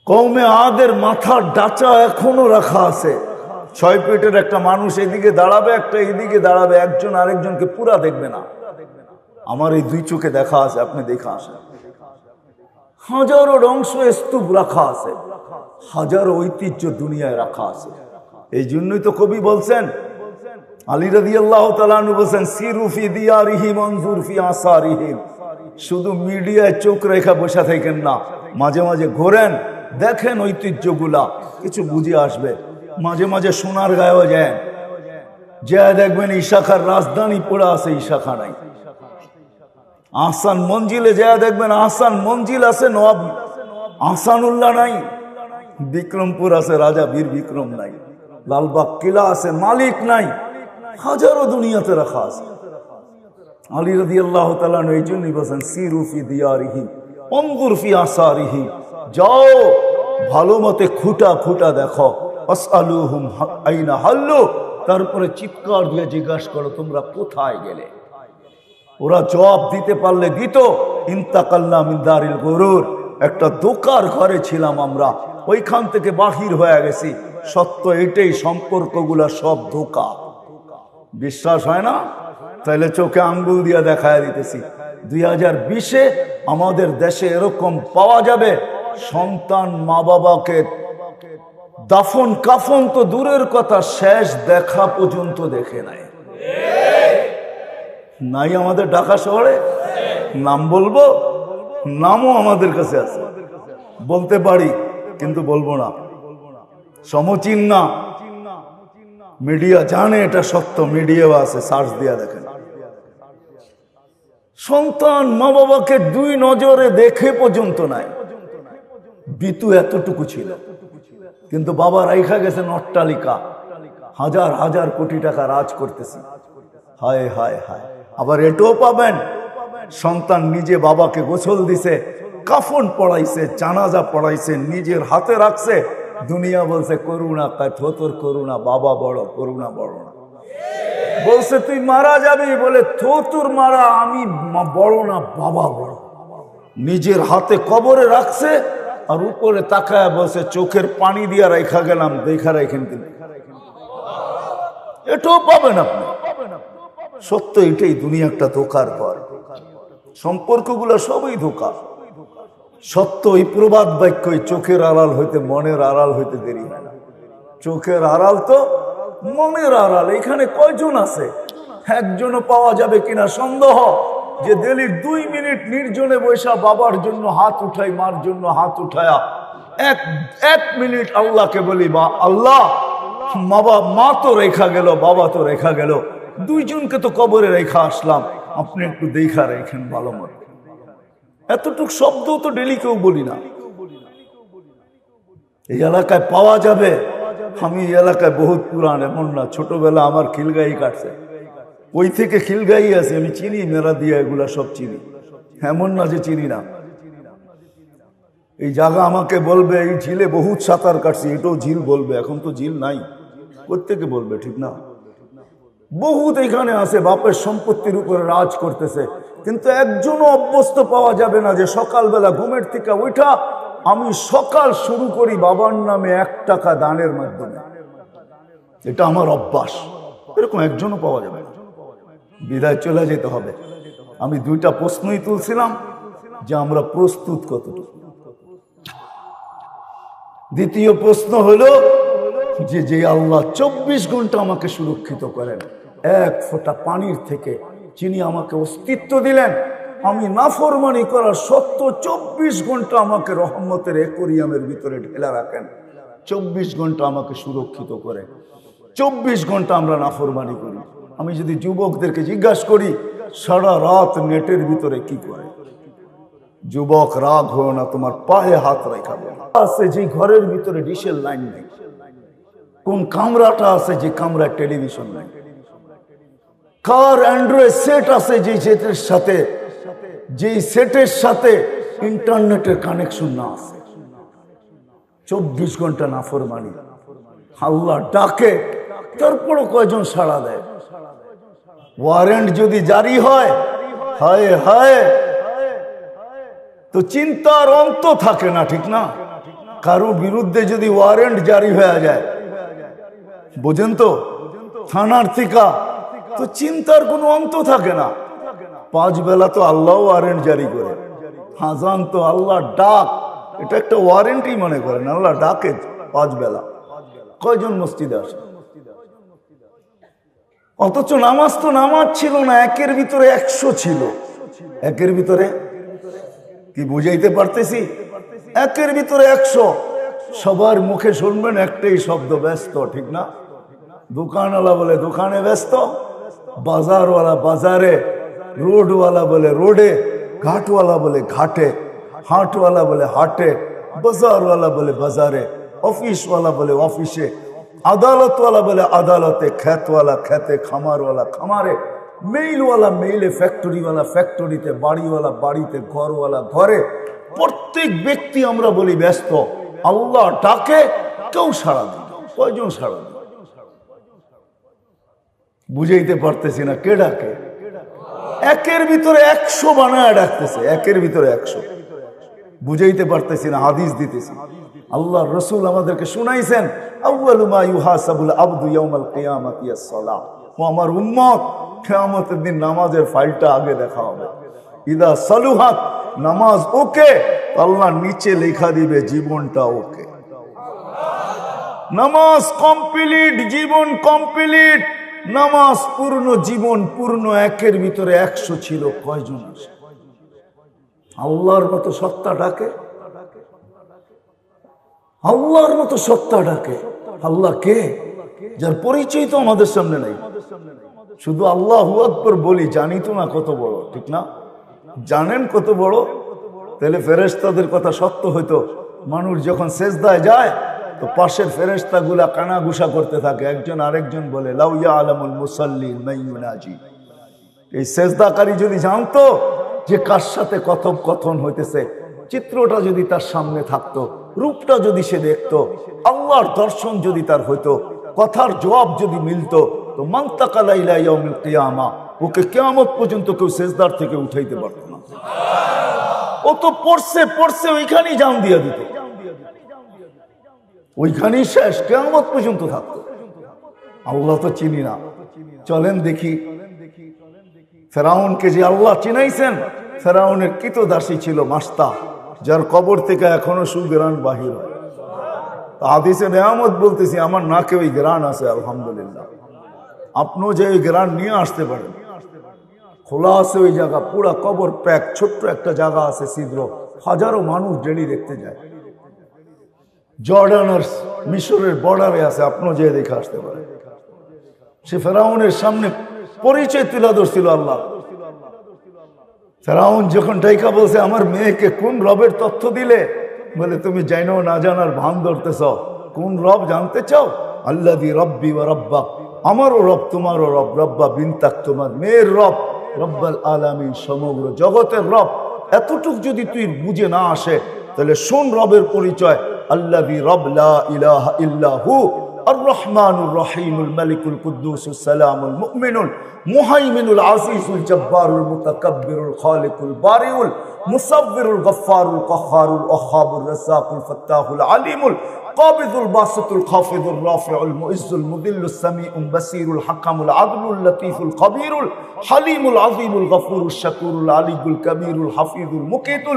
কওমে আদের মাথার ডাচা এখনো রাখা আছে। 6 ফিটের একটা মানুষ এদিকে দাঁড়াবে, একটা এদিকে দাঁড়াবে, একজন আরেকজনকে পুরা দেখবে না। আমার এই 2 চোখে দেখা আছে, আপনি দেখা আসেন। হাজারো ধ্বংস স্তূপ রাখা আছে, হাজারো ঐতিহ্য দুনিয়ায় রাখা আছে। এই জন্যই তো কবি বলছেন, আলী রাদিয়াল্লাহু তাআলা আনহু বলছেন, সিরু ফি দিয়ারিহিম ওয়ানজুর ফি আসারিহিম। শুধু মিডিয়ায় চোখ রেখা বসে থাকেন না, মাঝে মাঝে ঘোরেন, দেখেন ঐতিহ্যগুলা, কিছু বুঝে আসবে। মাঝে মাঝে সোনার গায়েও যান, যা দেখবেন ইশাখার রাজধানী পড়ে আছে, ইশাখা নাই। আহসান মঞ্জিলে যা দেখবেন আহসান মঞ্জিল আছে, নবাব আহসানুল্লাহ নাই। বিক্রমপুর আছে, রাজা বীর বিক্রম নাই। লালবাগ কিলা আছে, মালিক নাই। হাজারো দুনিয়াতে রাখা আছে। আলী রাদিয়াল্লাহু তাআলা এই জন্যই বলেন, সিরু ফি দিয়ারিহিম ওয়ানজুর ফি আসারিহিম। যাও ভালো মতে খুঁটা খুঁটা দেখো, আসআলুহুম আইনা হাল্লু। তারপরে চিৎকার দিয়ে জিজ্ঞাসা করো, তোমরা কোথায় গেলে? ওরা জবাব দিতে পারলে দিত, ইন্তাকালনা মিন দারিল গুরুর। একটা ধোঁকার ঘরে ছিলাম আমরা, ওইখান থেকে বাহির হয়ে গেছি। সত্য এটাই, সম্পর্কগুলা সব ধোঁকা। বিশ্বাস হয় না? তাইলে চোখে আঙ্গুল দিয়া দেখায় দিতেছি, 2020-এ আমাদের দেশে এরকম পাওয়া যাবে, সন্তান মা বাবাকে দাফন কাফন তো দূরের কথা, শেষ দেখা পর্যন্ত দেখে নাই। নাই আমাদের ঢাকা শহরে? নাম বলবো? নামও আমাদের কাছে আছে, বলতে পারি কিন্তু বলবো না, সমচিন না। মিডিয়া জানে এটা সত্য, মিডিয়াও আছে, সার্চ দিয়া দেখেন। সন্তান মা বাবাকে দুই নজরে দেখে পর্যন্ত নাই। বিতু এতটুকু ছিল, কিন্তু বাবা রাইখা গেছেন অট্টালিকা, হাজার হাজার কোটি টাকা রাজ করতেছি। হায় হায় হায়। আবার এটাও পাবেন, সন্তান নিজে বাবাকে গোসল দিছে, কাফন পড়াইছে, জানাজা পড়াইছে, নিজের হাতে রাখছে। দুনিয়া বলছে করুণা, তোর করুণা, বাবা বড়, করুণা বড় না। বলছে তুই মারা যাবি, বলে তোর মারা, আমি বড় না, বাবা বড়। নিজের হাতে কবরে রাখছে, আর উপরে তাকায় বলছে চোখের পানি দিয়া রেখা গেলাম, দেখা রাখেন। কিন্তু এটাও পাবেন আপনি। সত্য এটাই, দুনিয়া একটা ধোকার ঘর, সম্পর্কগুলো সবই ধোকা। সত্য এই প্রবাদ বাক্যই, চোখের আড়াল হইতে মনের আড়াল হইতে দেরি হয় না। চোখের আড়াল তো মনের আড়াল। এখানে কয়জন আছে? একজনও পাওয়া যাবে কিনা সন্দেহ, যে দিল্লির 2 মিনিট নির্জনে বৈশা বাবার জন্য হাত উঠাই, মার জন্য হাত উঠায়া এক মিনিট আল্লাহকে বলি, বা আল্লাহ মা তো রেখা গেল, বাবা তো রেখা গেল, দুইজনকে তো কবরে রেখা আসলাম, আপনি একটু দেখা রেখেন ভালো মতো। এতটুক শব্দ তো ডেলি কেউ বলি না। এই এলাকায় পাওয়া যাবে। আমি এই এলাকায় বহুত পুরান, এমন না ছোটবেলা আমার খিলগাই কাটছে, ওই থেকে খিলগাই আছে, আমি চিনি, মেরা দিয়া এগুলা সব চিনি, এমন না যে চিনি না। এই জায়গা আমাকে বলবে এই ঝিলে বহুত সাঁতার কাটছি, এটাও ঝিল বলবে। এখন তো ঝিল নাই, প্রত্যেকে বলবে, ঠিক না? বহুত এখানে আছে, বাপের সম্পত্তির উপরে রাজ করতেছে, কিন্তু একজনও অভ্যস্ত পাওয়া যাবে না যে সকালবেলা ঘুমের থেকে ওইটা আমি সকাল শুরু করি বাবার নামে 1 টাকা দানের মাধ্যমে, এটা আমার অভ্যাস। এরকম একজনও পাওয়া যাবে না। বিদায় চলে যেতে হবে। আমি 2টা প্রশ্নই তুলছিলাম, যে আমরা প্রস্তুত কতটুকু। দ্বিতীয় প্রশ্ন হলো যে আল্লাহ 24 ঘন্টা আমাকে সুরক্ষিত করেন, 1 ফোঁটা পানির থেকে, যিনি আমাকে অস্তিত্ব দিলেন, আমি নাফরমানি করার সত্ত্বেও 24 ঘন্টা আমাকে রহমতের অ্যাকোয়ারিয়ামের ভিতরে ঢেলা রাখেন, 24 ঘন্টা আমাকে সুরক্ষিত করে। 24 ঘন্টা আমরা নাফরমানি করি। আমি যদি যুবকদেরকে জিজ্ঞাসা করি সারা রাত নেটের ভিতরে কি করে, যুবক রাগ হো না, তোমার পায়ে হাত রেখা আছে যে ঘরের ভিতরে ডিশের লাইন নেই, কোন কামরাটা আছে যে কামরায় টেলিভিশন নাই, কার অ্যান্ড্রয়েড সেট আছে যে সেটের সাথে ইন্টারনেটের কানেকশন না আছে। 24 ঘন্টা নাফরমানি। আল্লাহ ডাকে, তারপরও কয়জন সাড়া দেয়? ওয়ারেন্ট যদি জারি হয়, হায় হায়, তো চিন্তার অন্ত থাকে না, ঠিক না? কারো বিরুদ্ধে যদি ওয়ারেন্ট জারি হয়ে যায়, বোঝেন তো, থানার থেকে, তো চিন্তার কোনো অন্ত থাকে না। 5 বেলা তো আল্লাহ ওয়ারেন্ট জারি করে, আজান তো আল্লাহ ডাক, এটা একটা ওয়ারেন্টি মনে করেন। আল্লাহ ডাকে 5 বেলা। কয়জন মসজিদে আসে? অথচ নামাজ তো নামাজ ছিল না, একের ভিতরে 100 ছিল। একের ভিতরে কি বুঝাইতে পারতেছি? একের ভিতরে 100। সবার মুখে শুনবেন একটাই শব্দ, ব্যস্ত, ঠিক না? দোকানওয়ালা বলে দোকানে ব্যস্ত, বাজারওয়ালা বাজারে, রোডওয়ালা বলে রোডে, ঘাটওয়ালা বলে ঘাটে, হাটওয়ালা বলে হাটে, বাজারওয়ালা বলে বাজারে, অফিসওয়ালা বলে অফিসে, আদালতওয়ালা বলে আদালতে, খেতওয়ালা খেতে, খামারওয়ালা খামারে, মেইলওয়ালা মেইলে, ফ্যাক্টরিওয়ালা ফ্যাক্টরিতে, বাড়িওয়ালা বাড়িতে, ঘরওয়ালা ঘরে। প্রত্যেক ব্যক্তি আমরা বলি ব্যস্ত। আল্লাহ ডাকে, কেউ সাড়া দেয়। কয়জন সাড়া দেয়? বুঝাইতে পারতেছি না। কে ডাকে? একের ভিতরে 100 বানায় ডাকতেছে। একের ভিতরে 100। বুঝাইতে পারতেছি না, হাদিস দিতেছি। আল্লাহ রসুল আমাদেরকে শুনাইছেন, আউয়ালু মা ইউহাসাবুল আবদু ইয়াউমাল কিয়ামাতি আস-সালাহ। ও আমার উম্মত, কিয়ামতের দিন নামাজের ফাইলটা আগে দেখা হবে। ইদা সালুহাত, নামাজ ওকে, আল্লাহ নিচে লেখা দিবে জীবনটা ওকে। নামাজ কমপ্লিট, জীবন কমপ্লিট। নামাজ পূর্ণ, জীবন পূর্ণ। একের ভিতরে 100 ছিল। কয়জন আসে? আল্লাহর মতো সত্তা ডাকে, আল্লাহর মতো সত্তা ডাকে। আল্লাহ কে? যার পরিচয় তো আমাদের সামনে নাই। শুধু আল্লাহু আকবার বলি, জানি তো না কত বড়, ঠিক না? জানেন কত বড়? তাহলে ফেরেশতাদের কথা সত্য হইতো। মানুষ যখন সেজদায় যায় তো পাশের ফেরেশতা গুলা কানাঘুষা করতে থাকে। একজন আরেকজন বলে, লাউ ইয়ালামুল মুসাল্লিন মান ইউনাজি। এই সেজদাকারী যদি জানতো যে কার সাথে কথোপকথন হইতেছে, চিত্রটা যদি তার সামনে থাকতো, রূপটা যদি সে দেখতো, আল্লাহর দর্শন যদি তার হইতো, কথার জবাব যদি মিলতো, তো মান তাকালা ইলা ইয়াউমিল কিয়ামা, ওকে কিয়ামত পর্যন্ত কেউ সেজদার থেকে উঠাইতে পারতো না। ও তো পড়ছে পড়ছে ওইখানেই জান দিয়ে দিত, ওইখানেই শেষ, কিয়ামত পর্যন্ত থাকতো। আল্লাহ তো চিনি না। চলেন দেখি ফেরাউনকে যে আল্লাহ চিনাইছেন। ফেরাউনের কৃতদাসী ছিল মাস্তা, যার কবর থেকে এখনো সুগ্রাণ বাহির হয়। হাদিসে নেয়ামত বলতেছি, আমার নাকে ওই গ্রাণ আছে, আলহামদুলিল্লাহ। আপনিও যে ওই গ্রাণ নিয়ে আসতে পারেন। খোলা আছে ওই জায়গা, পুরা কবর প্যাক। ছোট্ট একটা জায়গা আছে ছিদ্র, হাজারো মানুষ ডেলি দেখতে যায়। জর্ডান আর মিশরের বর্ডারে আছে, আপনিও যে দেখে আসতে পারেন। সে ফেরাউনের সামনে পরিচয় তুলে ধরছিল আল্লাহ। ফেরাউন যখন ডাইকা বলছে, আমার মেয়েকে কোন রবের তথ্য দিলে? বলে, তুমি জানো না জানার ভান ধরতেছ। কোন রব জানতে চাও? আল্লাযী রব্বি ওয়া রব্বাক, আমারও রব তোমারও রব, রব্বা বিনতাক তোমার মেয়ের রব, রব্বাল আলামিন সমগ্র জগতের রব। এতটুক যদি তুই বুঝে না আসে, তাহলে শোন রবের পরিচয়। আল্লাযী রব লা ইলাহা ইল্লা হু الرحمن الرحيم الملك القدوس السلام المؤمن المهيمن العزيز الجبار المتكبر الخالق البارئ المصور الغفار القهار الوهاب الرزاق الفتاح العليم القابض الباسط الخافض الرافع المعز المذل السميع البصير الحكم العدل اللطيف الخبير الحليم العظيم الغفور الشكور العلي الكبير الحفيظ المقيت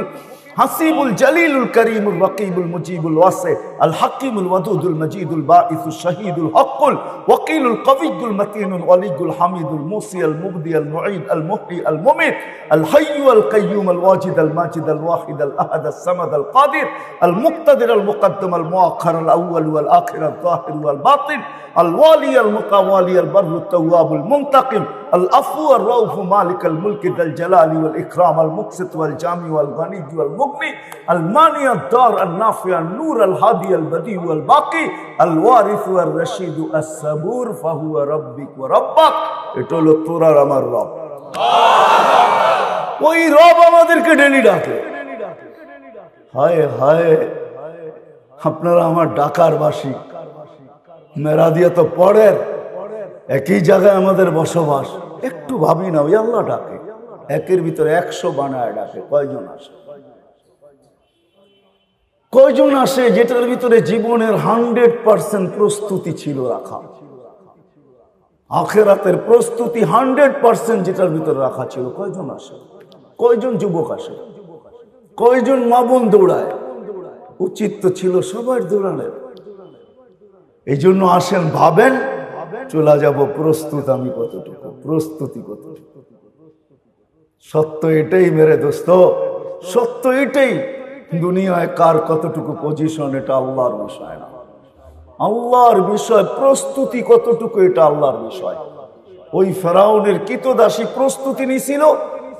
حسيب الجليل الكريم الرقيب المجيب الواسع الحكيم الودود المجيد الباعث الشهيد الحق الوكيل القوي المتين الولي الحميد الموصي المبدي المعيد المحيي المميت الحي القيوم الواجد الماجد الواحد الأحد الصمد القادر المقتدر المقدم المؤخر الأول والآخر الظاهر والباطن الوالي المتوالي البر التواب المنتقم العفو الرؤوف مالك الملك ذا الجلال والإكرام المقسط والجامع والغني والمغني المانع الدار النافع النور الهادي البديع والباقي الوارث والرشيد الصبور فهو ربك وربك। এটা হলো তোর আর আমার রব। ওই রব আমাদেরকে ডেলি ডাকে। হায় হায়, আপনারা আমার ডাকার বাসী, মেরা দিয়ে তো পড়ের, একই জায়গায় আমাদের বসবাস। একটু ভাবি না, ওই আল্লাহ ডাকে। একের ভিতরে 100 বানায় ডাকে। কয়জন আসে? কয়জন আসে যেটার ভিতরে জীবনের 100% প্রস্তুতি ছিল রাখা, আখিরাতের প্রস্তুতি 100% যেটার ভিতরে রাখা ছিল? কয়জন আসে? কয়জন যুবক আসে? কয়জন মা বোন দৌড়ায়? উচিত তো ছিল সবার দৌড়ানোর। এই জন্য আসেন ভাবেন, চলে যাব প্রস্তুত আমি কতটুকু, প্রস্তুতি কতটুকু। সত্য এটাই মেরে দোস্ত, সত্য এটাই। দুনিয়ায় কার কতটুকু পজিশন এটা আল্লাহর বিষয় না, আল্লাহর বিষয়। প্রস্তুতি কতটুকু এটা আল্লাহর বিষয়। ওই ফেরাউনের কৃতদাসী প্রস্তুতি নিছিল,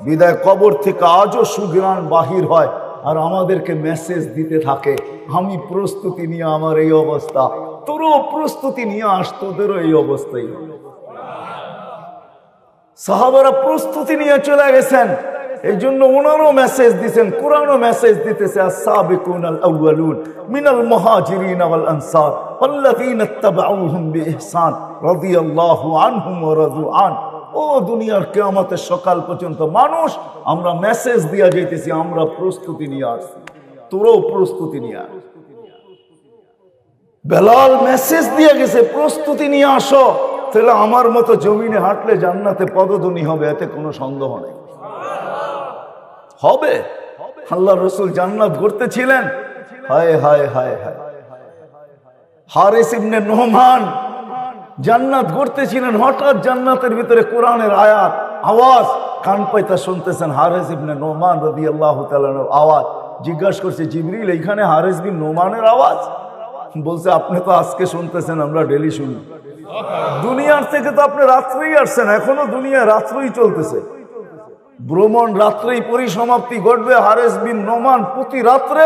বিদায় কবর থেকে আজও সুঘ্রাণ বাহির হয়, আর আমাদেরকে মেসেজ দিতে থাকে আমি প্রস্তুতি নিয়ে আমার এই অবস্থা, তোরও প্রস্তুতি নিয়ে আস, তোদেরও এই অবস্থাই হবে। সাহাবারা প্রস্তুতি নিয়ে চলে গেছেন, এই জন্য ওনারও মেসেজ দিচ্ছেন, কোরআনও মেসেজ দিতেছে আস-সাবিকুনাল আউয়ালুন মিনাল মুহাজিরিন ওয়াল আনসার ওয়াল্লাযীনা ইত্তাবাউহুম বিইহসান রাদিয়াল্লাহু আনহুম ওয়া রাদু আন। ও দুনিয়ার কিয়ামতের সকাল পর্যন্ত মানুষ, আমরা মেসেজ দিয়া যাইতেছি, আমরা প্রস্তুতি নিয়ে আসছি, তোরও প্রস্তুতি নিয়ে আস। বেলাল মেসেজ দিয়ে গেছে প্রস্তুতি নিয়ে আসো, তাহলে আমার মতো জমিনে হাঁটলে জান্নাতে পদধ্বনি হবে, এতে কোনো সন্দেহ নেই। হবে। আল্লাহ রসুল জান্নাত গড়তেছিলেন, হায় হায় হায় হায়। হারিস ইবনে নোমান জান্নাত গড়তেছিলেন, হঠাৎ জান্নাতের ভিতরে কোরআনের আয়াত আওয়াজ কান পাইতা শুনতেছেন। হারিস ইবনে নোমান রাদিয়াল্লাহু তাআলা আওয়াজ, জিজ্ঞাসা করছে জিবরিল এইখানে হারিস বিন নোমানের আওয়াজ? বলছে আপনি তো আজকে শুনতেছেন, আমরা ডেলি শুনি। দুনিয়ার থেকে তো আপনি রাত্রেই আসছেন, এখনো দুনিয়ায় রাত্রেই চলতেছে। ভ্রমণ রাত্রেই পরিসমাপ্তি ঘটবে। হারিস বিন নোমান প্রতি রাত্রে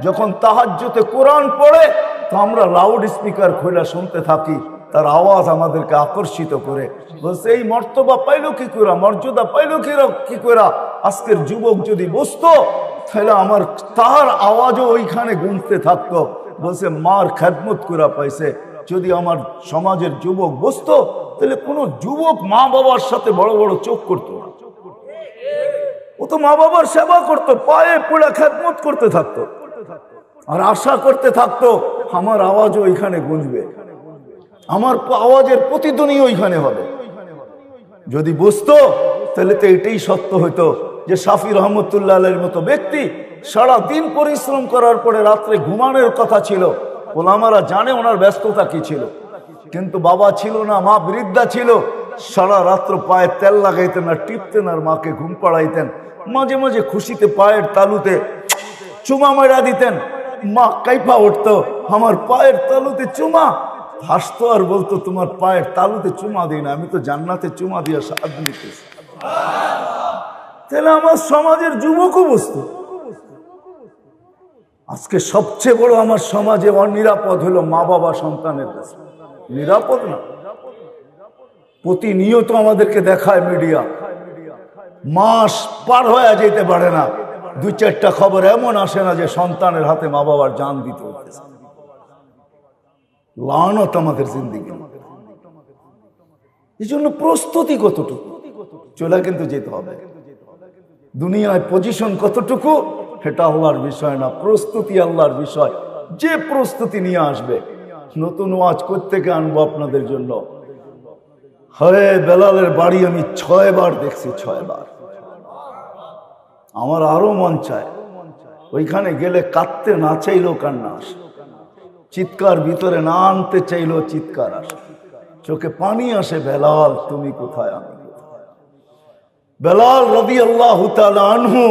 যখন তাহাজ্জুদে কোরআন পড়ে, তো আমরা লাউড স্পিকার খোলা শুনতে থাকি, তার আওয়াজ আমাদেরকে আকর্ষিত করে। বলছে এই মর্তবা পাইলো কি করে, মর্যাদা পাইলো কি করে? আজকের যুবক যদি বসতো, তাহলে আমার তার আওয়াজও ওইখানে গুনতে থাকতো। বলছে মার খেদমত করে পাইছে। যদি আমার সমাজের যুবক বসতো, তাহলে কোনো যুবক মা বাবার সাথে বড় বড় চোখ করতো না, ও তো মা বাবার সেবা করতো, পায়ে পড়ে খেদমত করতে থাকতো, আর আশা করতে থাকতো আমার আওয়াজও ওইখানে গুঁজবে, আমার আওয়াজের প্রতিধ্বনি ওইখানে হবে। যদি বুঝতো, তাহলে তো এটাই সত্য হইতো যে শাফি রহমতুল্লাহ আলাইহির মতো ব্যক্তি সারা দিন পরিশ্রম করার পরে রাত্রে ঘুমানোর কথা ছিল। ওলামারা জানে ওনার ব্যস্ততা কি ছিল, কিন্তু বাবা ছিল না, মা বৃদ্ধা ছিল। সারা রাত্র পায়ে তেল লাগাইতেন আর টিপতেন, আর মাকে ঘুম পাড়াইতেন। মাঝে মাঝে খুশিতে পায়ের তালুতে চুমা মারা দিতেন, মা কাইফা উঠতো, আমার পায়ের তালুতে চুমা। হাসতো আর বলতো তোমার পায়ের তালুতে চুমা দিই না, আমি তো জান্নাতে চুমা দিয়া সাহায্য নিতেছি। তাহলে আমার সমাজের যুবকও বুঝতো। আজকে সবচেয়ে বড় আমার সমাজে অনিরাপদ হলো মা বাবা সন্তানের কাছে। নিরাপদ না, প্রতিনিয়ত আমাদেরকে দেখায় মিডিয়া, মাস পার হয়ে যেতে পারে না, দুই চারটা খবর এমন আসে না যে সন্তানের হাতে মা বাবার জান দিতে হচ্ছে। লানত আমাদের জিন্দেগি। এই জন্য প্রস্তুতি কতটুকু, চলে কিন্তু যেতে হবে। দুনিয়ায় পজিশন কতটুকু এটা আল্লাহর বিষয় না, প্রস্তুতি আল্লাহর বিষয়। যে প্রস্তুতি নিয়ে আসবে। নতুন ওয়াজ কোত্থেকে আনবো আপনাদের জন্য? হরে বেলালের বাড়ি আমি 6 বার দেখছি, 6 বার। আমার আরো মন চায় ওইখানে গেলে কাঁদতে না চাইলেও কান্না আসে, চিৎকার ভিতরে না আনতে চাইলেও চিৎকার আসে, চোখে পানি আসে। বেলাল তুমি কোথায়, আমি কোথায়? বেলাল রাদিয়াল্লাহু তাআলা আনহু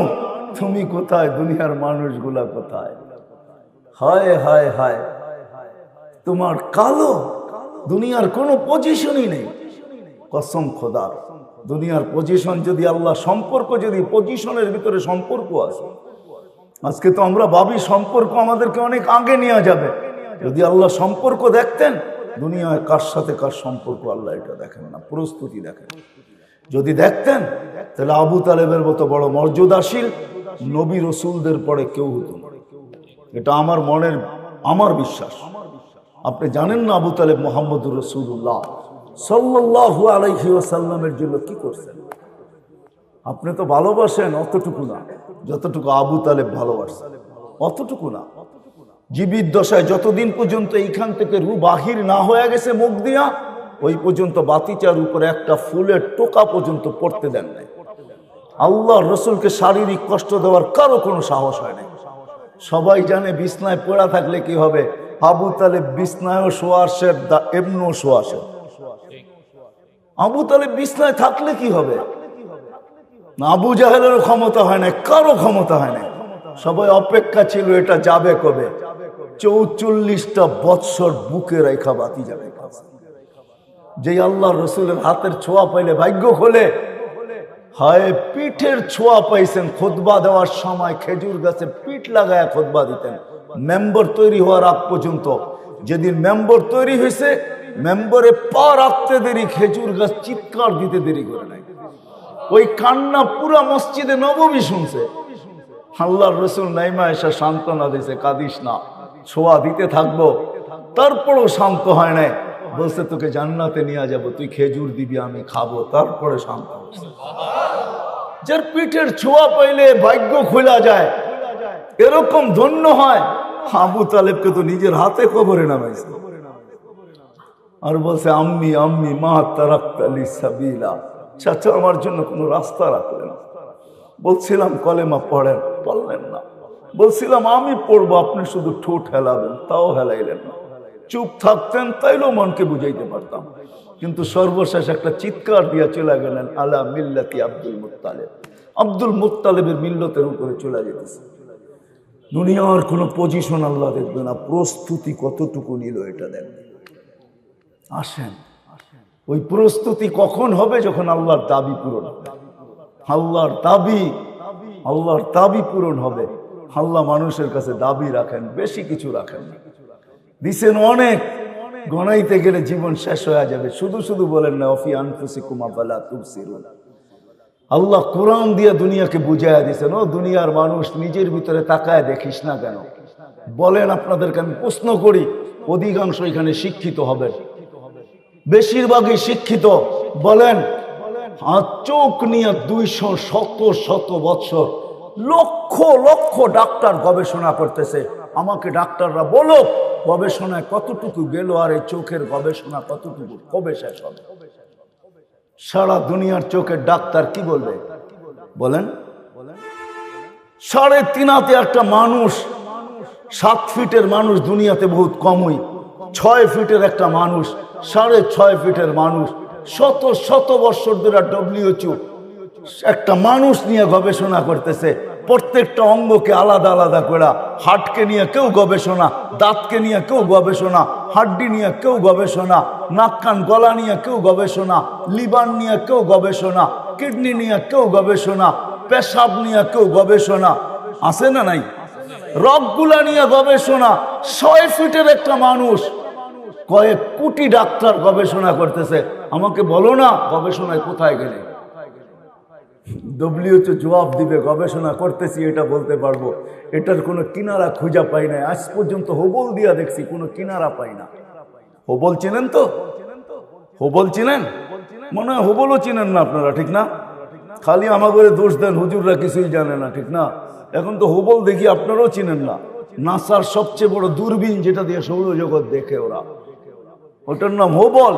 তুমি কোথায়? দুনিয়ার মানুষগুলা কোথায়? হায় হায় হায়, তোমার কালো, দুনিয়ার কোনো পজিশনই নেই। কসম খোদার, দুনিয়ার পজিশন যদি আল্লাহ সম্পর্ক, যদি পজিশনের ভিতরে সম্পর্ক আছে, আজকে তো আমরা ভাবি সম্পর্ক আমাদেরকে অনেক আগে নিয়ে যাবে। যদি আল্লাহ সম্পর্ক দেখতেন, দুনিয়ায় কার সাথে কার সম্পর্ক আল্লাহ এটা দেখেন না, প্রস্তুতি দেখেন। যদি দেখতেন, তাহলে আবু তালেবের মতো বড় মর্যাদাশীল নবী রসুলদের পরে কেউ হতো না। এটা আমার মনের, আমার বিশ্বাস। আপনি জানেন না আবু তালেব মুহাম্মদুর রাসূলুল্লাহ সাল্লাল্লাহু আলাইহি ওয়াসাল্লামের জন্য কি করছেন? আপনি তো ভালোবাসেন অতটুকু না যতটুকু আবু তালেব ভালোবাসেন, অতটুকু না। জীবিত দশায় যতদিন পর্যন্ত এইখান থেকে রূহ বাহির না হয়ে গেছে মুখ দিয়া, ওই পর্যন্ত বাতিচার উপরে একটা ফুলের টোকা পর্যন্ত পড়তে দেন নাই। আল্লাহ রসুলকে শারীরিক কষ্ট দেওয়ার কারো কোনো সাহস হয় না। সবাই জানে বিছনায় পড়া থাকলে কি হবে। আবু তালেব বিছনায়ও শোয়াশের এমনও শোয়াশের। আবু তালেব বিছনায় থাকলে কি হবে? আবু জাহেলেরও ক্ষমতা হয় না, কারো ক্ষমতা হয় না। সবাই অপেক্ষা ছিল এটা যাবে কবে। 44টা বৎসর বুকে রেখা বাতি যাবে। যে আল্লাহ রসুলের হাতের ছোঁয়া পাইলে ভাগ্য খোলে। হায় পিঠের ছোঁয়া পাইছেন। খুতবা দেওয়ার সময় খেজুর গাছে পিঠ লাগায় খুতবা দিতেন মেম্বার তৈরি হওয়ার আগ পর্যন্ত। যেদিন মেম্বার তৈরি হয়েছে, মেম্বারে পা রাখতে দেরি, খেজুর গাছ চিৎকার দিতে দেরি করে নাই। ওই কান্না পুরা মসজিদে নববী শুনছে। আল্লাহর রসুল নাইমা এসে সান্ত্বনা দিয়েছে, কাঁদিস না, ছোঁয়া দিতে থাকবো। তারপরেও শান্ত হয় নাই। বলছে তোকে জান্নাতে নিয়ে যাব, তুই খেজুর দিবি, আমি খাবো। তারপরে শান্ত হচ্ছে। যার পিঠের ছোঁয়া পাইলে ভাগ্য খোলা যায়, এরকম ধন্য হয়। আবু তালেবকে তো নিজের হাতে কবরে নামাইছে। আর বলছে আম্মি আম্মি মা তারাক্তালি সাবিলা, চাচা আমার জন্য কোনো রাস্তা রাখলেন। বলছিলাম কলেমা পড়েন, পড়লেন না। বলছিলাম আমি পড়বো, আপনি শুধু ঠোঁট হেলাবেন, তাও হেলাইলেন না। চুপ থাকতেন, তাইলেও মনকে বুঝাইতে পারতাম। কিন্তু সর্বশেষ একটা চিৎকার দিয়ে চলে গেলেন আলা মিল্লাতি আব্দুল মুত্তালিব। আব্দুল মুত্তালিবের মিল্লতের উপরে চলে যেতেছে। দুনিয়ার কোনো পজিশন আল্লাহ দেখবে না, প্রস্তুতি কতটুকু নিল এটা দেখবে। আসেন, ওই প্রস্তুতি কখন হবে? যখন আল্লাহর দাবি পূরণ হবে। আল্লাহর দাবি পূরণ হবে। আল্লাহ মানুষের কাছে দাবি রাখেন, বেশি কিছু রাখেন না। দিছেন অনেক, গণাইতে গেলে জীবন শেষ হয়ে যাবে। শুধু শুধু বলেন না অফি আনফুসিকুম আফালা তুবসিরুন। আল্লাহ কোরআন দিয়ে দুনিয়াকে বুঝাইয়া দিয়েছেন, ও দুনিয়ার মানুষ নিজের ভিতরে তাকায় দেখিস না কেন? বলেন আপনাদেরকে আমি প্রশ্ন করি, অধিকাংশ এখানে শিক্ষিত হবেন, বেশিরভাগই শিক্ষিত। বলেন চোখ নিয়ে 200 বৎসর লক্ষ লক্ষ ডাক্তার গবেষণা করতেছে। আমাকে ডাক্তাররা বলো গবেষণায় কতটুকু গেল, আর এই চোখের গবেষণা কতটুকু, কবে শেষ হবে? সারা দুনিয়ার চোখের ডাক্তার কি বলবে? বলেন 3.5 একটা মানুষ, 7 ফিটের মানুষ দুনিয়াতে বহুত কমই। 6 ফিটের একটা মানুষ, 6.5 ফিটের মানুষ, শত বৎসর ধরে WHO একটা মানুষ নিয়ে গবেষণা করতেছে। প্রত্যেকটা অঙ্গকে আলাদা আলাদা করে, হার্টকে নিয়ে কেউ গবেষণা, দাঁতকে নিয়ে কেউ গবেষণা, হাড্ডি নিয়ে কেউ গবেষণা, নাক কান গলা নিয়ে কেউ গবেষণা, লিভার নিয়ে কেউ গবেষণা, কিডনি নিয়ে কেউ গবেষণা, পেশাব নিয়ে কেউ গবেষণা, আছে না নাই? রগগুলা নিয়ে গবেষণা। 6 ফিটের একটা মানুষ, কয়েক কোটি ডাক্তার গবেষণা করতেছে। আমাকে বলো না গবেষণায় কোথায় গেলে? WHO জবাব দিবে গবেষণা করতেছি, এটা বলতে পারবো। এটার কোনো কিনারা খুঁজা পাই না। আজ পর্যন্ত হোবল দিয়া দেখছি, কোনো কিনারা পাই না। হোবল চিনেন তো? হোবল চিনেন? মনে হয় হোবলও চিনেন না আপনারা, ঠিক না? খালি আমাদের দোষ দেন, হুজুররা কিছুই জানে না, ঠিক না? এখন তো হোবল দেখি আপনারাও চিনেন না। নাসার সবচেয়ে বড় দূরবীন, যেটা দিয়ে সৌরজগৎ দেখে ওরা, ওটার নাম হোবল।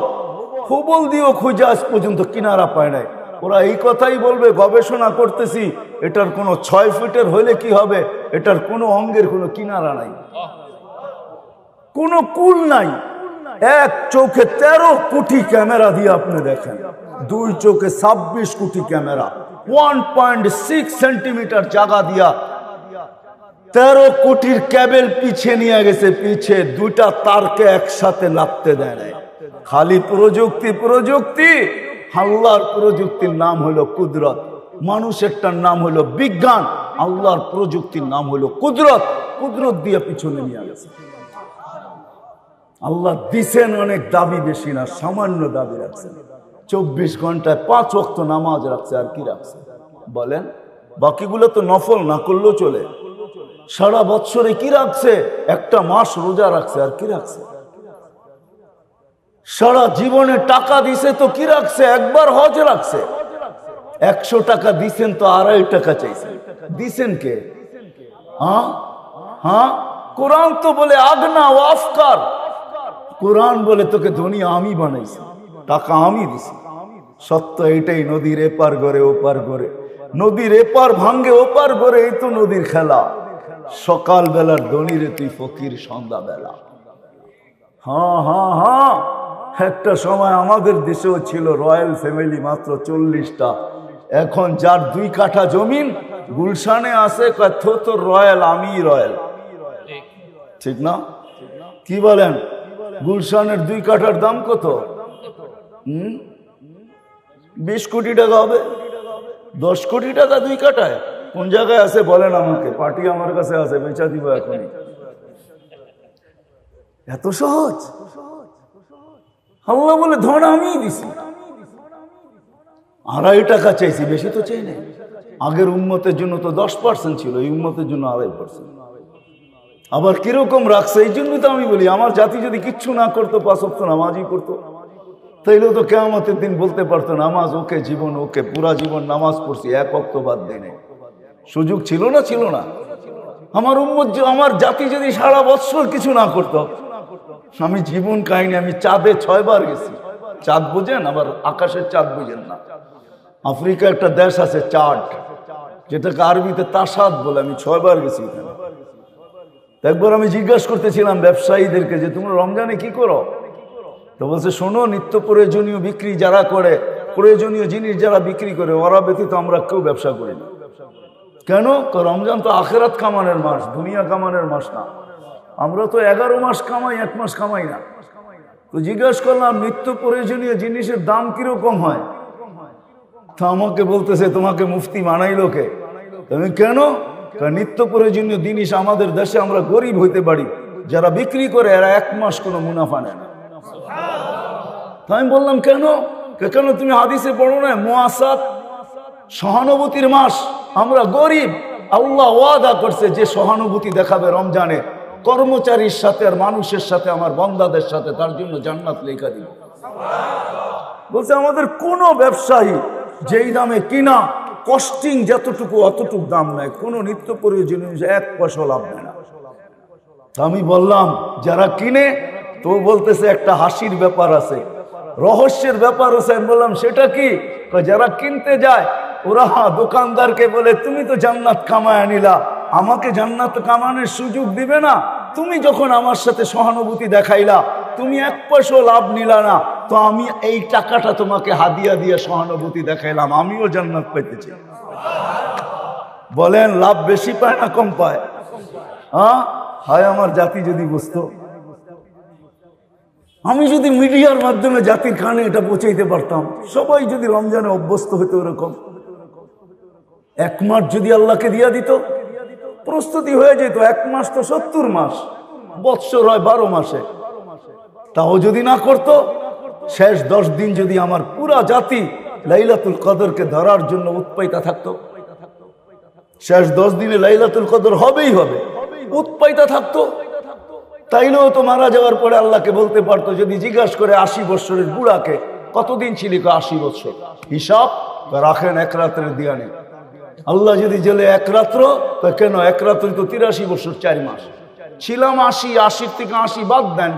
হোবল দিয়েও খুঁজে আজ পর্যন্ত কিনারা পায় নাই। ওরা এই কথাই বলবে গবেষণা করতেছি, এটার কোনো 6 ফিটের হইলে কি হবে? এটার কোনো অঙ্গের কোনো কিনারা নাই, কোনো কুল নাই। এক চোখে 13 কোটি ক্যামেরা দিয়ে আপনি দেখেন, 2 চোখে 26 কোটি ক্যামেরা, 1.6 সেন্টিমিটার জায়গা দিয়া 13 কোটির ক্যাবেল পিছিয়ে নিয়ে গেছে। পিছে 2টা তারকে একসাথে লাগতে দেয় নাই। খালি প্রযুক্তি। আল্লাহর প্রযুক্তির নাম হলো কুদরত, মানুষেরটার নাম হলো বিজ্ঞান, আল্লাহর প্রযুক্তির নাম হলো কুদরত। কুদরত দিয়ে পিছনে নিয়ে গেছে। আল্লাহ দিছেন অনেক, দাবি বেশি না, সামান্য দাবি রাখছেন। 24 ঘন্টায় 5 ওয়াক্ত নামাজ রাখছে, আর কি রাখছে বলেন? বাকিগুলো তো নফল, না করলেও চলে। সারা বৎসরে কি রাখছে? একটা মাস রোজা রাখছে, আর কি রাখছে? সারা জীবনে টাকা দিছে তো কি রাখছে? একবার হজ রাখছে। 100 টাকা দিছেন তো 2.5 টাকা চাইছেন, দিছেন কে? হ্যাঁ, কোরআন তো বলে আগনা ও আফকার। কোরআন বলে তোকে দুনিয়া আমি বানাইছি, টাকা আমি দিছি। সত্য এটাই, নদীর এপার গড়ে ওপার গড়ে নদীর এপার ভাঙ্গে ওপার করে, এই তো নদীর খেলা। সকাল বেলার ধনীরে তুই ফকির সন্ধ্যা বেলা। হ্যাঁ হ্যাঁ হ্যাঁ, একটা সময় আমাদের দেশেও ছিল রয়্যাল ফ্যামিলি, মাত্র 40টা। এখন যার 2 কাঠা জমিন গুলশানে আছে, তো রয়্যাল, আমি রয়্যাল, ঠিক না? কি বলেন? গুলশানের 2 কাঠার দাম কত? 20 কোটি টাকা হবে। 10 কোটি টাকা 2 কাঠায়? কোন জায়গায় আছে বলেন আমাকে, পার্টি আমার কাছে আছে, বেচা দিব এখনই। এত সহজ? আল্লাহ বলে ধন আমি দিছি। 2.5 টাকা চাইছি, বেশি তো চাই না। আগের উম্মতের জন্য তো 10% ছিল, এই উম্মতের জন্য 2.5%। আবার কিরকম রাখছে, এই জন্য তো আমি বলি আমার জাতি যদি কিচ্ছু না করতো, 5 ওয়াক্ত নামাজই করতো, তাইলেও তো কিয়ামতের দিন বলতে পারতো নামাজ ওকে, জীবন ওকে, পুরা জীবন নামাজ পড়ছি, 1 ওয়াক্ত বাদ দেয় নাই। সুযোগ ছিল না? ছিল না? আমার উম্মত, আমার জাতি যদি সারা বছর কিছু না করতো, আমি জীবন কাহিনী, আমি চাঁদে 6 বার গেছি। চাঁদ বুঝেন? আবার আকাশের চাঁদ বুঝেন না? আফ্রিকা একটা দেশ আছে চাঁদ, যেটাকে আরবিতে তাসাদ বলে, আমি 6 বার গেছি ওখানে। একবার আমি জিজ্ঞাসা করতেছিলাম ব্যবসায়ীদেরকে যে তোমরা রমজানে কি করো? তো বলছে শোনো, নিত্য প্রয়োজনীয় বিক্রি যারা করে, প্রয়োজনীয় জিনিস যারা বিক্রি করে, ওরা ব্যতীত আমরা কেউ ব্যবসা করি না। কেন? রমজান তো আখেরাত কামানের মাস, দুনিয়া কামানের মাস না। আমরা তো 11 মাস কামাই, 1 মাস কামাই না। তো জিজ্ঞাসা করলাম নিত্য প্রয়োজনীয় জিনিসের দাম কিরকম হয়? তা আমাকে বলতেছে তোমাকে মুফতি মানাইলো কে? তুমি কেন? নিত্য প্রয়োজনীয় জিনিস আমাদের দেশে আমরা গরিব হইতে পারি, যারা বিক্রি করে এরা 1 মাস কোনো মুনাফা নেয় না। আমি বললাম কেন? কেন তুমি হাদিসে পড়ো না মুআসাত, সহানুভূতির মাস, আমরা গরিব, আল্লাহ ওয়াদা করছে যে সহানুভূতি দেখাবে রমজানে কর্মচারীর সাথে আর মানুষের সাথে, আমার বান্দাদের সাথে, তার জন্য জান্নাত লেখা দিব। বলছে আমাদের কোন ব্যবসায়ী যেই দামে কিনা, কস্টিং যতটুকু অতটুকু দাম নেয়, কোন নিত্য প্রয়োজনীয় 1 পয়সা লাভ নেয় না। আমি বললাম যারা কিনে, তো বলতেছে একটা হাসির ব্যাপার আছে, রহস্যের ব্যাপার আছে। আমি বললাম সেটা কি? যারা কিনতে যায় ওরা দোকানদারকে বলে তুমি তো জান্নাত কামায় নিলা, আমাকে জান্নাত কামানোর সুযোগ দিবে না? তুমি যখন আমার সাথে সহানুভূতি দেখাইলা, তুমি 1 পয়সা লাভ নিলা না, তো আমি এই টাকাটা তোমাকে হাদিয়া দিয়ে সহানুভূতি দেখাইলাম, আমিও জান্নাত পাইতেছি। বলেন লাভ বেশি পায় না কম পায়? হ্যাঁ, হায় আমার জাতি যদি বুঝতো। আমি যদি মিডিয়ার মাধ্যমে জাতির কানে এটা পৌঁছাইতে পারতাম, সবাই যদি রমজানে অভ্যস্ত হইতো এরকম, 1 মাস যদি আল্লাহকে দিয়া দিত, প্রস্তুতি হয়ে যেত। 1 মাস তো 70 মাস, বৎসর হয় 12 মাসে। তাও যদি না করতো, শেষ 10 দিন যদি আমার পুরা জাতি লাইলাতুল কদরকে ধরার জন্য উৎপাইতা থাকতো, শেষ 10 দিনে লাইলাতুল কদর হবেই হবে, উৎপাইতা থাকতো, তাইলেও তো মারা যাওয়ার পরে আল্লাহকে বলতে পারতো, যদি জিজ্ঞাসা করে 80 বৎসরের বুড়াকে কতদিন ছিলি, 80 বৎসর, হিসাব রাখেন 1 রাত্রের দিয়া নেই। আল্লাহ যদি জেলে 1 রাত্র, তো কেন 1 রাত্রে তো 83 বছর 4 মাস ছিলাম। 80 থেকে 80 বাদ দেন,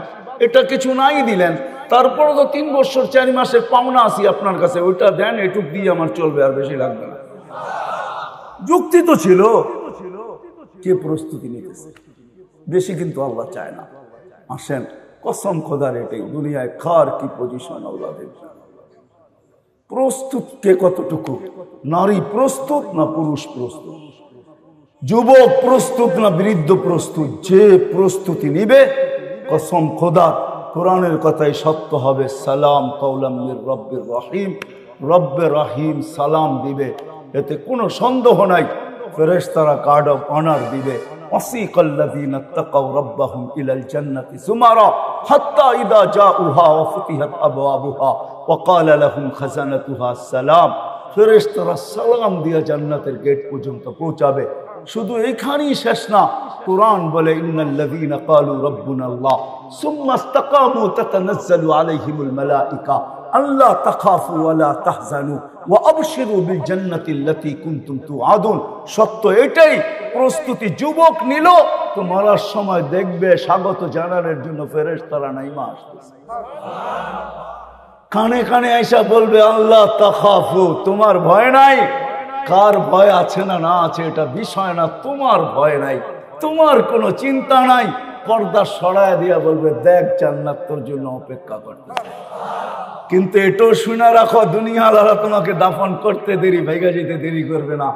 এটা কিছু নাই দিলেন, তারপরে তো 3 বছর 4 মাসের পাওনা আসি আপনার কাছে, ওইটা দেন, এটুক দিয়ে আমার চলবে, আর বেশি লাগবে না। যুক্তি তো ছিল। কে প্রস্তুতি নিতেছে? বেশি কিন্তু আল্লাহ চায় না। আসেন, কসম খোদার, এটাই দুনিয়ায় কার কি পজিশন আল্লাহ দেখবে। প্রস্তুত কে কতটুকু? নারী প্রস্তুত না পুরুষ প্রস্তুত? যুবক প্রস্তুত না বৃদ্ধ প্রস্তুত? যে প্রস্তুতি নিবে, কসম খোদা, কোরআনের কথাই সত্য হবে। সালাম কওলাম মির রব্বির রহিম, রব্বে রহিম সালাম দিবে, এতে কোনো সন্দেহ নাই। ফেরেশতারা কার্ড অফ অনার দিবে। ওয়াসিকাল্লাযীনা তাকাউ রাব্বাহুম ইলাল জান্নাতি সুমারা হাত্তা ইযা জাউহা ওয়া ফুতিহাত আবওয়াবুহা ওয়া ক্বালা লাহুম খাজানাতুহা সালাম। ফেরেশতারা সালাম দিয়ে জান্নাতের গেট পর্যন্ত পৌঁছাবে। শুধু এইখানেই শেষ না, কোরআন বলে ইন্নাল্লাযীনা ক্বালু রাব্বুনাল্লাহ সুম্মা ইসতাকামু তাতানাজ্জালু আলাইহিমুল মালায়েকা আল্লা তাখাফু ওয়া লা তাহজানু ওয়া আবশিরু বিল জান্নাতিল্লাতী কুনতুম তুআদুন। সত্য এটাই, প্রস্তুতি যুবক নিল তো মরার সময় দেখবে স্বাগত জানানোর জন্য ফেরেশতারা নাইমা আসতেছে। কানে কানে আইসা বলবে আল্লাহ তাখাফু, তোমার ভয় নাই, কার ভয় আছে না না আছে এটা বিষয় না, তোমার ভয় নাই, তোমার কোনো চিন্তা নাই। পর্দা সরায় দিয়া বলবে দেখ জান্নাত তোর জন্য অপেক্ষা করতেছে। কিন্তু এটাও শুনে রাখো, দুনিয়াওয়ালা তোমাকে দাফন করতে দেরি, ভাইগা যেতে দেরি করবে না।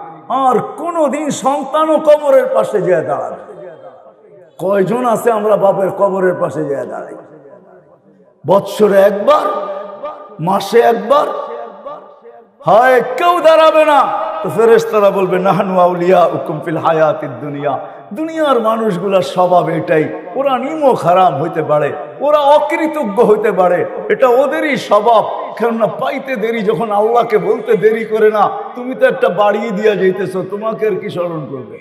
আর কোনদিন সন্তানও কবরের পাশে যেয়ে দাঁড়াবে। কয়জন আছে আমরা বাপের কবরের পাশে যেয়ে দাঁড়াই? বৎসরে একবার, মাসে একবার হয়, কেউ দাঁড়াবে না। তো ফেরেশতারা বলবে নাহনু আউলিয়াউকুম ফিল হায়াতিদ দুনিয়া। দুনিয়ার মানুষগুলার স্বভাব এটাই, ওরা নিমক হারাম হইতে পারে, ওরা অকৃতজ্ঞ হইতে পারে, এটা ওদেরই স্বভাব। কেননা পাইতে দেরি, যখন আল্লাহকে বলতে দেরি করে না। তুমি তো একটা বাড়িয়ে দিয়া যাইতেছো, তোমাকে আর কি স্মরণ করবে?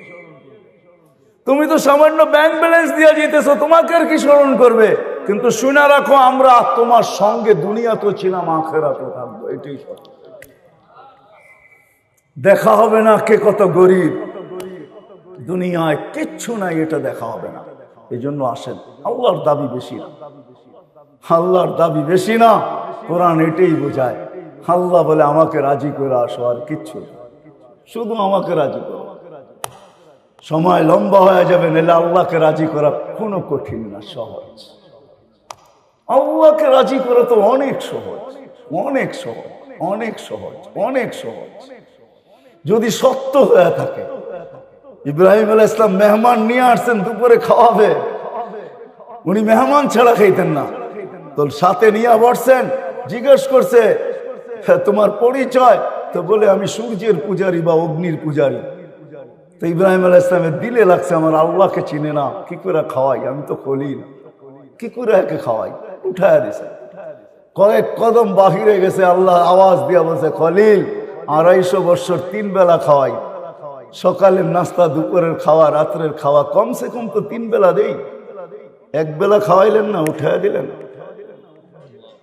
তুমি তো সামান্য ব্যাংক ব্যালেন্স দিয়া যেতেছো, তোমাকে আর কি স্মরণ করবে? কিন্তু শুনে রাখো, আমরা তোমার সঙ্গে দুনিয়া তো ছিলাম, আখিরাতে থাকবো, এটাই সত্য। দেখা হবে না কে কত গরিব, দুনিয়ায় কিচ্ছু নাই, এটা দেখা হবে না। এই জন্য আসেন, আল্লাহর দাবি বেশি না, আল্লাহর দাবি বেশি না। কোরআন এটাই বোঝায়। আল্লাহ বলে আমাকে রাজি করে আসো, আর কিচ্ছু না, শুধু আমাকে রাজি করো। সময় লম্বা হয়ে যাবে, নাহলে আল্লাহকে রাজি করা কোনো কঠিন না, সহজ। আল্লাহকে রাজি করা তো অনেক সহজ, অনেক সহজ, অনেক সহজ, অনেক সহজ, যদি সত্য হয়ে থাকে। ইব্রাহিম আলাইহিস সালাম মেহমান নিয়ে আসছেন, দুপুরে খাওয়াবে, উনি মেহমান ছাড়া খাইতেন না। তো সাথে নিয়ে বসছেন, জিজ্ঞেস করছে তোমার পরিচয়? তো বলে আমি সূর্যের পূজারী বা অগ্নির পূজারী। তো ইব্রাহিম আলাইহিস সালামের দিলে লাগছে আমার আল্লাহকে চিনে না, কি করে খাওয়াই, আমি তো খলিল, কি করে একে খাওয়াই? উঠায় দিছে, কয়েক কদম বাহিরে গেছে, আল্লাহ আওয়াজ দিয়া বলছে খলিল 250 বছর 3 বেলা খাওয়াই, সকালের নাস্তা, দুপুরের খাওয়া, রাত্রের খাওয়া, কমসে কম তো 3 বেলা দেই, 1 বেলা খাওয়াইলেন না, উঠায় দিলেন।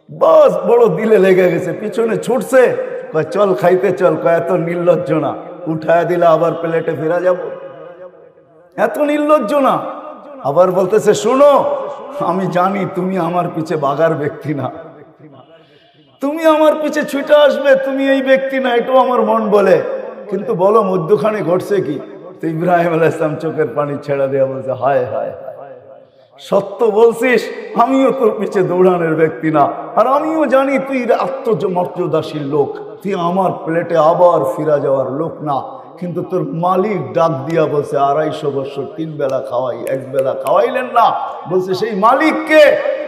বাস বড় দিলে লেগে গেছে, পিছনে ছুটছে, কয় চল খাইতে চল, কয় এত নির্লজ্জ না, উঠায় দিলে আবার প্লেটে ফিরা যাব, এত নির্লজ্জ না। আবার বলতেছে শোনো, আমি জানি তুমি আমার পিছে বাগার ব্যক্তি না, তুমি আমার পিছে ছুটে আসবে, তুমি এই ব্যক্তি না, এটাও আমার মন বলে, কিন্তু বলো মধ্যখানে ঘটছে কি? তো ইব্রাহিম আলাইহিস সালাম চোখের পানি ছেড়ে দেওয়া বলছে হায় হায়, সত্য বলছিস, আমিও তোর পিছে দৌড়ানোর ব্যক্তি না, আর আমিও জানি তুই আত্মমর্যাদাশীল লোক, তুই আমার প্লেটে আবার ফিরা যাওয়ার লোক না। কিন্তু তোর মালিক ডাক দিয়া বলছে 250 বছর 3 বেলা খাওয়াই, 1 বেলা খাওয়াইলেন না। বলছে সেই মালিক কে?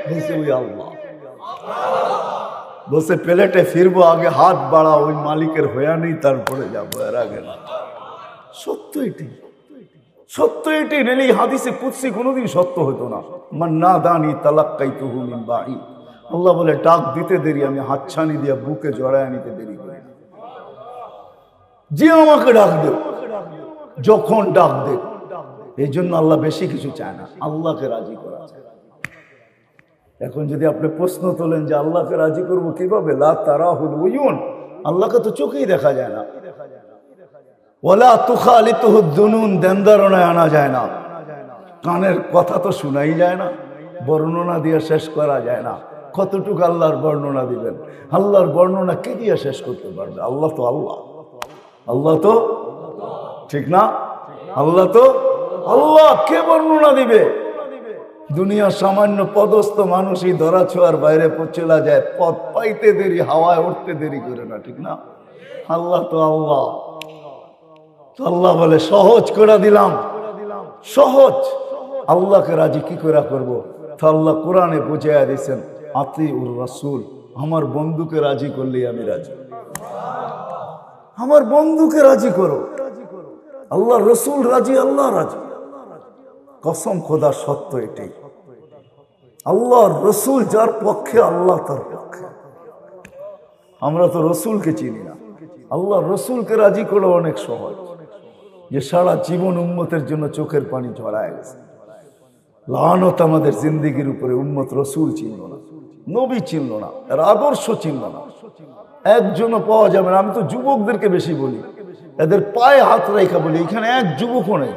বলছে ওই আল্লাহ। বলছে প্লেটে ফিরবো, আগে হাত বাড়া, ওই মালিকের হইয়া নেই, তারপরে যাবো, এর আগে না। সত্য এটি, সত্য এটি, নেই হাদিসে কুদসি কোনোদিন সত্য হতো না। মান্না দানি তালাক্কাইতুহু মিন বাঈদ। আল্লাহ বলে ডাক দিতে দেরি, আমি হাতছানি দিয়া বুকে জড়ায় নিতে দেরি করি না। যে আমাকে ডাক দেও, যখন ডাক দে। এই জন্য আল্লাহ বেশি কিছু চায় না, আল্লাহকে রাজি করা চায়। এখন যদি আপনি প্রশ্ন তোলেন যে আল্লাহকে রাজি করবো কিভাবে, লা তারাহুল উয়ুন, আল্লাহকে তো চোখেই দেখা যায় না। ওয়ালা তুখালিতুহু দুনুন, দেনদারনায় আনা যায় না। কানের কথা তো শোনাই যায় না, বর্ণনা দিয়ে শেষ করা যায় না। কতটুকু আল্লাহর বর্ণনা দিবেন? আল্লাহর বর্ণনা কে দিয়ে শেষ করতে পারবে? আল্লাহ তো আল্লাহ, আল্লাহ তো, ঠিক না? আল্লাহ তো আল্লাহ, কে বর্ণনা দিবে? দুনিয়ার সামান্য পদস্থ মানুষই ধরা ছোঁয়ার বাইরে চলে যায়, পথ পাইতে দেরি, হাওয়ায় উঠতে দেরি করে না, ঠিক না? আল্লাহ তো আল্লাহ। আল্লাহ বলে সহজ করে দিলাম, সহজ। আল্লাহকে রাজি কি করে করবো? তো আল্লাহ কোরআনে বুঝাইয়া দিয়েছেন আতিউর রাসূল, আমার বন্ধুকে রাজি করলেই আমি রাজি। আমার বন্ধুকে রাজি করো, আল্লাহ রসুল রাজি, আল্লাহ রাজি। কসম খোদা সত্য এটাই, আল্লাহর রসুল যার পক্ষে, আল্লাহ তার পক্ষে। আমরা তো রসুলকে চিনি না, আল্লাহ রসুলকে রাজি করো অনেক সহজ। যে সারা জীবন উম্মতের জন্য চোখের পানি ঝরায় গেছে, লানত আমাদের জিন্দেগির উপরে। উম্মত রসুল চিনল না, নবী চিনল না, এর আদর্শ চিনল না, একজনও পাওয়া যাবে না। আমি তো যুবকদেরকে বেশি বলি, এদের পায়ে হাত রেখা বলি, এখানে এক যুবকও নেই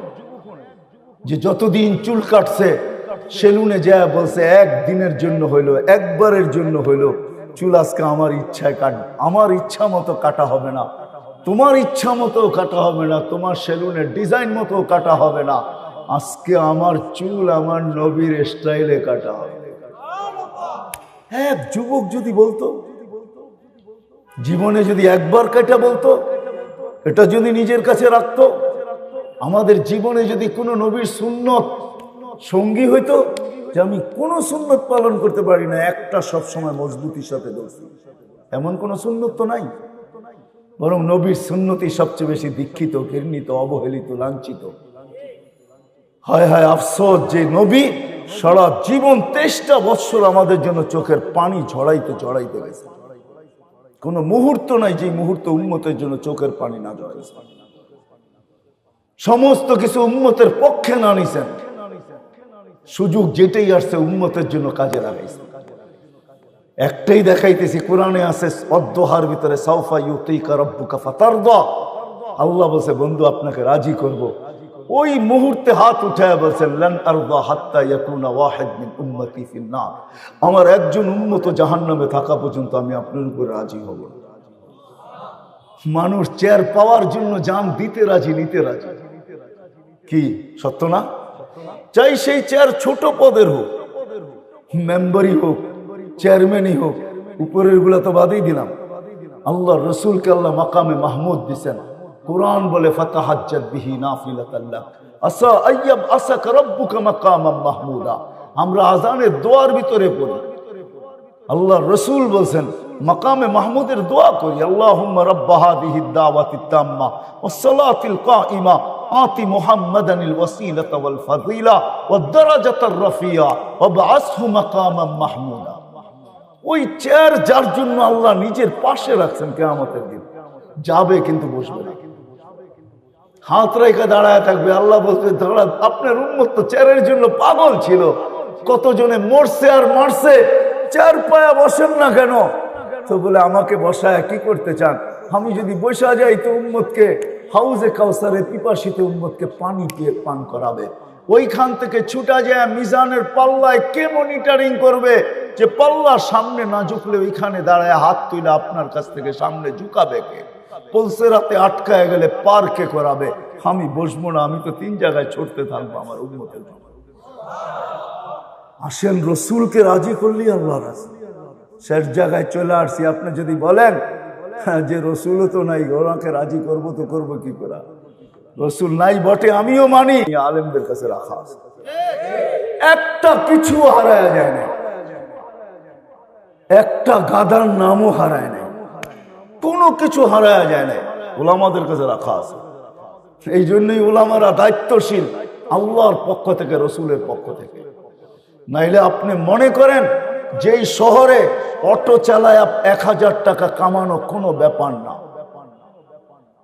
যে যতদিন চুল কাটছে সেলুনে যায় বলছে একদিনের জন্য হইলো, একবারের জন্য হইলো চুল আজকে আমার ইচ্ছায় কাট, আমার ইচ্ছা মতো কাটা হবে না, তোমার ইচ্ছা মতো কাটা হবে না, তোমার সেলুনের ডিজাইন মতো কাটা হবে না, আজকে আমার চুল আমার নবীর স্টাইলে কাটা হবে। এক যুবক যদি বলতো, জীবনে যদি একবার কাটা বলতো, এটা যদি নিজের কাছে রাখতো, আমাদের জীবনে যদি কোনো নবীর সুন্নত সঙ্গী হইতো, যে আমি কোনো সুন্নত পালন করতে পারি না, একটা সবসময় মজবুতির সাথে ধরছি, এমন কোনো সুন্নত তো নাই। বরং নবীর সুন্নতি সবচেয়ে বেশি দীক্ষিত, ঘৃণিত, অবহেলিত, লাঞ্ছিত। হায় হায় আফসোস, যে নবী সারা জীবন 23টা বৎসর আমাদের জন্য চোখের পানি ঝরাইতে ঝরাইতে গেছে। কোনো মুহূর্ত নাই যে মুহূর্ত উম্মতের জন্য চোখের পানি না ঝরাইছে। সমস্ত কিছু উম্মতের পক্ষে না নিছেন, সুযোগ যেটাই আসছে উম্মতের জন্য কাজে লাগাইছে। একটাই দেখাইতেছি, কোরআনে আছে অদ্দোহার ভিতরে, সাউফা ইউতিকা রাব্বুকা ফাতারদা, আল্লাহ বলছে বন্ধু আপনাকে রাজি করব। ওই মুহূর্তে হাত উঠায় বলছেন লান আরদা হাত্তা ইয়াকুনা ওয়াহিদ মিন উম্মতি ফিন নার, আমার একজন উম্মত জাহান্নামে থাকা পর্যন্ত আমি আপনার উপর রাজি হব না। মানুষ চেয়ার পাওয়ার জন্য জান দিতে রাজি, নিতে রাজি। কি সত্য না? চাই সেই চেয়ার ছোট পদের হোক, মেম্বারই হোক, চেয়ারম্যানই হোক, উপরের গুলা তো বাদই দিলাম। আল্লাহ রসুলকে আল্লাহ মাকামে মাহমুদ দিছেন। কোরআন বলে ফাতাহাজ্জাত বিহি নাফিলাতান লাক আসা আইয়াব আসাকা রাব্বুকা মাকামাম মাহমুদা। আমরা আজানের দোয়ার ভিতরে পড়ি, আল্লাহ রসুল বলছেন মাকামে মাহমুদের দোয়া করি, আল্লাহুম্মা রাব্বা হাযিহিদ দাওয়াতিত তাম্মা ওয়াস সালাতিল কাইমা আতি মুহাম্মাদানিল ওয়াসিলাতা ওয়াল ফাযিলা ওয়াদ দারাজাতার রাফিয়া ওয়াবআসহু মাকামাম মাহমুদা। ওই চেয়ার যার জন্য আল্লাহ নিজের পাশে রাখছেন, কিয়ামতের দিন যাবে কিন্তু বসবে না, হাত রেখে দাঁড়ায় থাকবে। আল্লাহ বলতে আপনার উম্মত তো চেয়ারের জন্য পাগল ছিল, কতজনে মরছে আর মারছে, চেয়ার পায়া বসেন না কেন? তো বলে আমাকে বসায় কি করতে চান? আমি যদি বসা যাই তো উম্মতকে হাউজে কাউসারে পিপাসিত উম্মতকে পানি দিয়ে পান করাবে। ওইখান থেকে ছুটা যায় মিজানের পাল্লায় কে মনিটরিং করবে? যে পাল্লার সামনে না ঝুঁকলে ওইখানে দাঁড়ায় হাত তুলে আপনার কাছ থেকে সামনে ঝুঁকাবে কে? পলসে রাতে আটকায় গেলে পার কে করাবে? আমি বসবো না, আমি তো 3 জায়গায় ছুটতে থাকবো আমার উম্মতের জন্য। আসেন রসুলকে রাজি করলি আল্লাহ রাজি। শেষ জায়গায় চলে আসছি। আপনি যদি বলেন যে রসুলও তো নাই, ওনাকে রাজি করবো তো করবো কি করে? রসুল নাই বটে, আমিও মানি, আলেমদের কাছে রাখা আছে, একটা কিছু হারায় যায় না, একটা গাদার নামও হারায় নাই, কোনো কিছু হারায় যায় না, ওলামাদের কাছে রাখা আছে। এই জন্যই ওলামারা দায়িত্বশীল, আল্লাহর পক্ষ থেকে, রসুলের পক্ষ থেকে। নাইলে আপনি মনে করেন যেই শহরে অটো চালায় 1000 টাকা কামানো কোনো ব্যাপার না,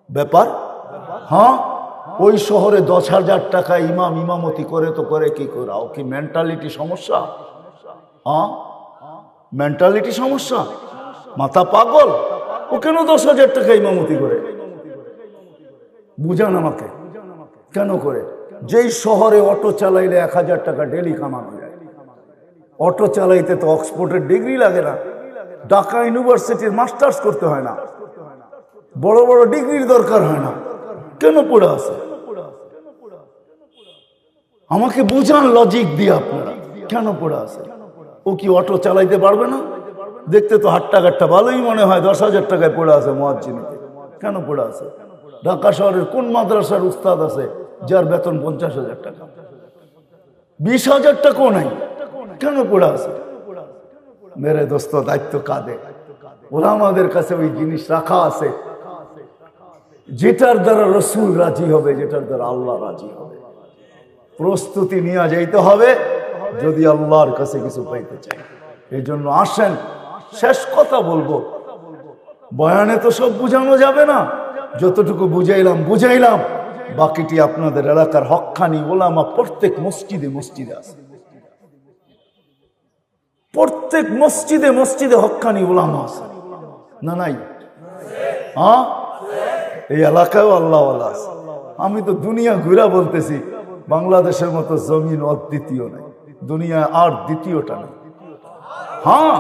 ব্যাপার? হ্যাঁ, ওই শহরে 10,000 টাকা ইমাম ইমামতি করে তো করে কি করে? ও কি মেন্টালিটি সমস্যা? হ্যাঁ, মেন্টালিটি সমস্যা, মাথা পাগল। ও কেন 10,000 টাকা ইমামতি করে? বুঝান আমাকে, কেন করে? যেই শহরে অটো চালাইলে 1000 টাকা ডেলি কামানো যায়। অটো চালাইতে তো অক্সফোর্ডের ডিগ্রি লাগে না, ঢাকা ইউনিভার্সিটির মাস্টার্স করতে হয় না, বড় বড় ডিগ্রির দরকার হয় না, কেন পড়ে আছে? আমাকে বুঝান লজিক দিয়ে আপনারা, কেন পড়ে আছে? ও কি অটো চালাইতে পারবে না? দেখতে তো হাট্টাঘাট্টা ভালোই মনে হয়, 10,000 টাকায় পড়ে আছে মুয়াজ্জিনিতে, কেন পড়ে আছে? ঢাকা শহরের কোন মাদ্রাসার উস্তাদ আছে যার বেতন 50,000 টাকা? 20,000 টাকাও নাই, কেন পড়ে আছে? মেরে দোস্ত, দায়িত্ব কাঁদে। ওরা আমাদের কাছে ওই জিনিস রাখা আছে যেটার দ্বারা রসুল রাজি হবে, যেটার দ্বারা আল্লাহ রাজি হবে। প্রস্তুতি নিয়ে যাইতে হবে যদি আল্লাহর কাছে কিছু পাইতে চাই। এই জন্য আসেন, শেষ কথা বলবো, বয়ানে তো সব বুঝানো যাবে না, যতটুকু বুঝাইলাম, বাকিটি আপনাদের এলাকার হক্কানি ওলামা প্রত্যেক মসজিদে মসজিদে আছে, প্রত্যেক মসজিদে মসজিদে হক্কানি ওলামা আছে না নাই? হ্যাঁ, এই এলাকায়ও আল্লাহ আছে। আমি তো দুনিয়া ঘুরা বলতেছি, বাংলাদেশের মতো জমিন অদ্বিতীয় নাই, দুনিয়ায় আর দ্বিতীয়টা নেই। হ্যাঁ,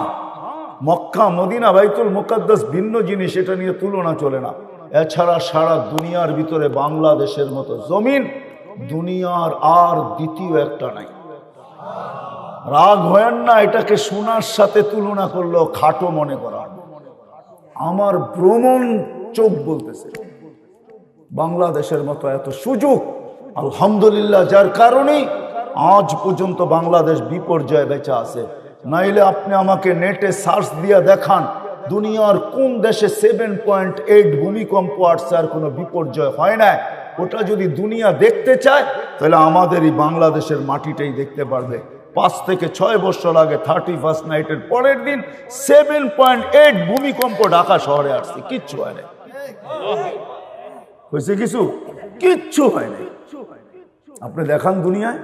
মক্কা মদিনা বাইতুল মুকাদ্দাস ভিন্ন জিনিস, এটা নিয়ে তুলনা চলে না। এছাড়া সারা দুনিয়ার ভিতরে বাংলাদেশের মতো জমিন দুনিয়ার আর দ্বিতীয় একটা নাই। রাগ হয় না, এটাকে সোনার সাথে তুলনা করলেও খাটো মনে করা। আমার ভ্রমণ চোখ বলতেছে বাংলাদেশের মতো এত সুযোগ আলহামদুলিল্লাহ, যার কারণে আজ পর্যন্ত বাংলাদেশ বিপর্যয়ে বেঁচে আছে। নাইলে আপনি আমাকে নেটে সার্চ দিয়ে দেখান দুনিয়ার কোন দেশে 7.8 ভূমিকম্প আসছে আর কোনো বিপর্যয় হয় না। ওটা যদি দুনিয়া দেখতে চায় তাহলে আমাদের এই বাংলাদেশের মাটিটাই দেখতে পারবে। 5 থেকে 6 বছর আগে 31st নাইটের পরের দিন 7.8 ভূমিকম্প ঢাকা শহরে আসছে, কিচ্ছু হয় না। হয়েছে কিচ্ছু হয় না। আপনি দেখান দুনিয়ায়,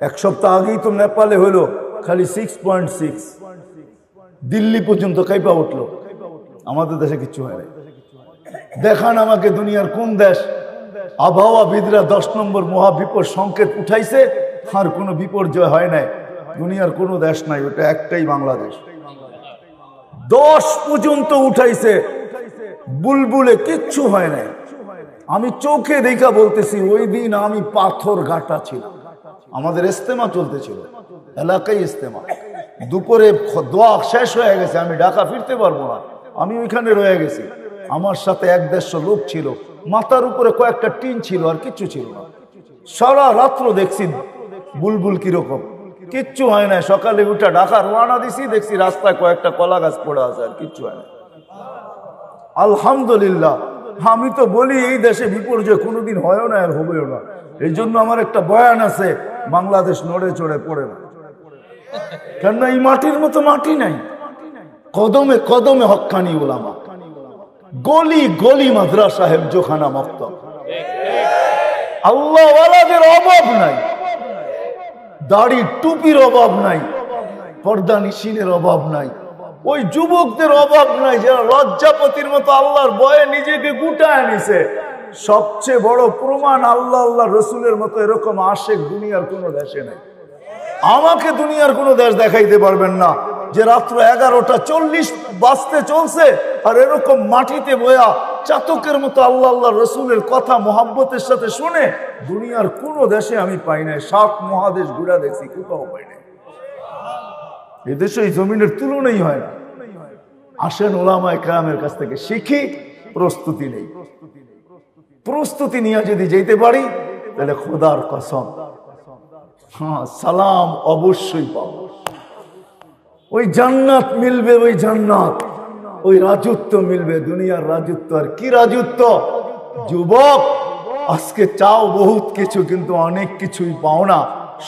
এক সপ্তাহ আগেই তো নেপালে হলো খালি 6.6, দিল্লি পর্যন্ত কাইপা উঠলো। আমাদের দেশে কিচ্ছু হয় না। দেখান আমাকে দুনিয়ার কোন দেশ আবহাওয়াবিদরা 10 নম্বর মহাবিপদ সংকেত উঠাইছে আর কোনো বিপর্যয় হয় নাই। দুনিয়ার কোনো দেশ নাই, ওটা একটাই বাংলাদেশ। 10 পর্যন্ত উঠাইছে, বুলবুলে কিচ্ছু হয় নাই। আমি চোখে দেখা বলতেছি, ওই দিন আমি পাথর ঘাটা ছিলাম, আমাদের ইস্তেমা চলতেছিল, এলাকায় ইস্তেমা। দুপুরে দোয়া শেষ হয়ে গেছে, আমি ঢাকা ফিরতে পারবো না, আমি ওইখানে রয়ে গেছি। আমার সাথে 1-150 লোক ছিল, মাথার উপরে কয়েকটা টিন ছিল, আর কিচ্ছু ছিল না। সারা রাত্র দেখছি বুলবুল কিরকম, কিচ্ছু হয় না। সকালে উঠে ঢাকা রওনা দিছি, দেখছি রাস্তায় কয়েকটা কলা গাছ পড়ে আছে, আর কিচ্ছু হয় না। আলহামদুলিল্লাহ। আমি তো বলি এই দেশে বিপর্যয় কোনোদিন হয়ও না আর হবেও না। এই জন্য আমার একটা বয়ান আছে, বাংলাদেশ নড়ে চড়ে পড়ে না। কেননা এই মাটির মতো মাটি নাই। কদমে কদমে হক্কানি উলামা, গলি গলি মাদ্রাসা হেফজোখানা মক্তব। আল্লাহওয়ালাদের অভাব নাই, দাড়ি টুপির অভাব নাই, পর্দা নিশিনের অভাব নাই, ওই যুবকদের অভাব নাই যারা লজ্জাপতির মতো আল্লাহর ভয়ে নিজেকে গুটায় নিছে। সবচেয়ে বড় প্রমাণ, আল্লাহ আল্লাহ রসুলের মতো এরকম আশেক দুনিয়ার কোন দেশে নেই। আমাকে দুনিয়ার কোন দেশ দেখাইতে পারবেন না যে রাত্র 11:40 বাজতে চলছে আর এরকম মাটিতে বয়া চাতকের মতো আল্লাহ আল্লাহ রসুলের কথা মোহাব্বতের সাথে শুনে। দুনিয়ার কোন দেশে আমি পাই নাই। 7 মহাদেশ ঘুরা দেখছি, কোথাও পাই নাই। এদেশে এই জমিনের তুলনাই হয় না। আসেন ওলামায়ে কেরামের কাছ থেকে শিখি। প্রস্তুতি নেই, প্রস্তুতি নিয়ে যদি যেতে পারি তাহলে খোদার কসম হ্যাঁ সালাম অবশ্যই পাবো। ওই জান্নাত মিলবে, ওই জান্নাত, ওই রাজত্ব মিলবে। দুনিয়ার রাজত্ব আর কি রাজত্ব? যুবক আজকে চাও বহুত কিছু, কিন্তু অনেক কিছুই পাও না।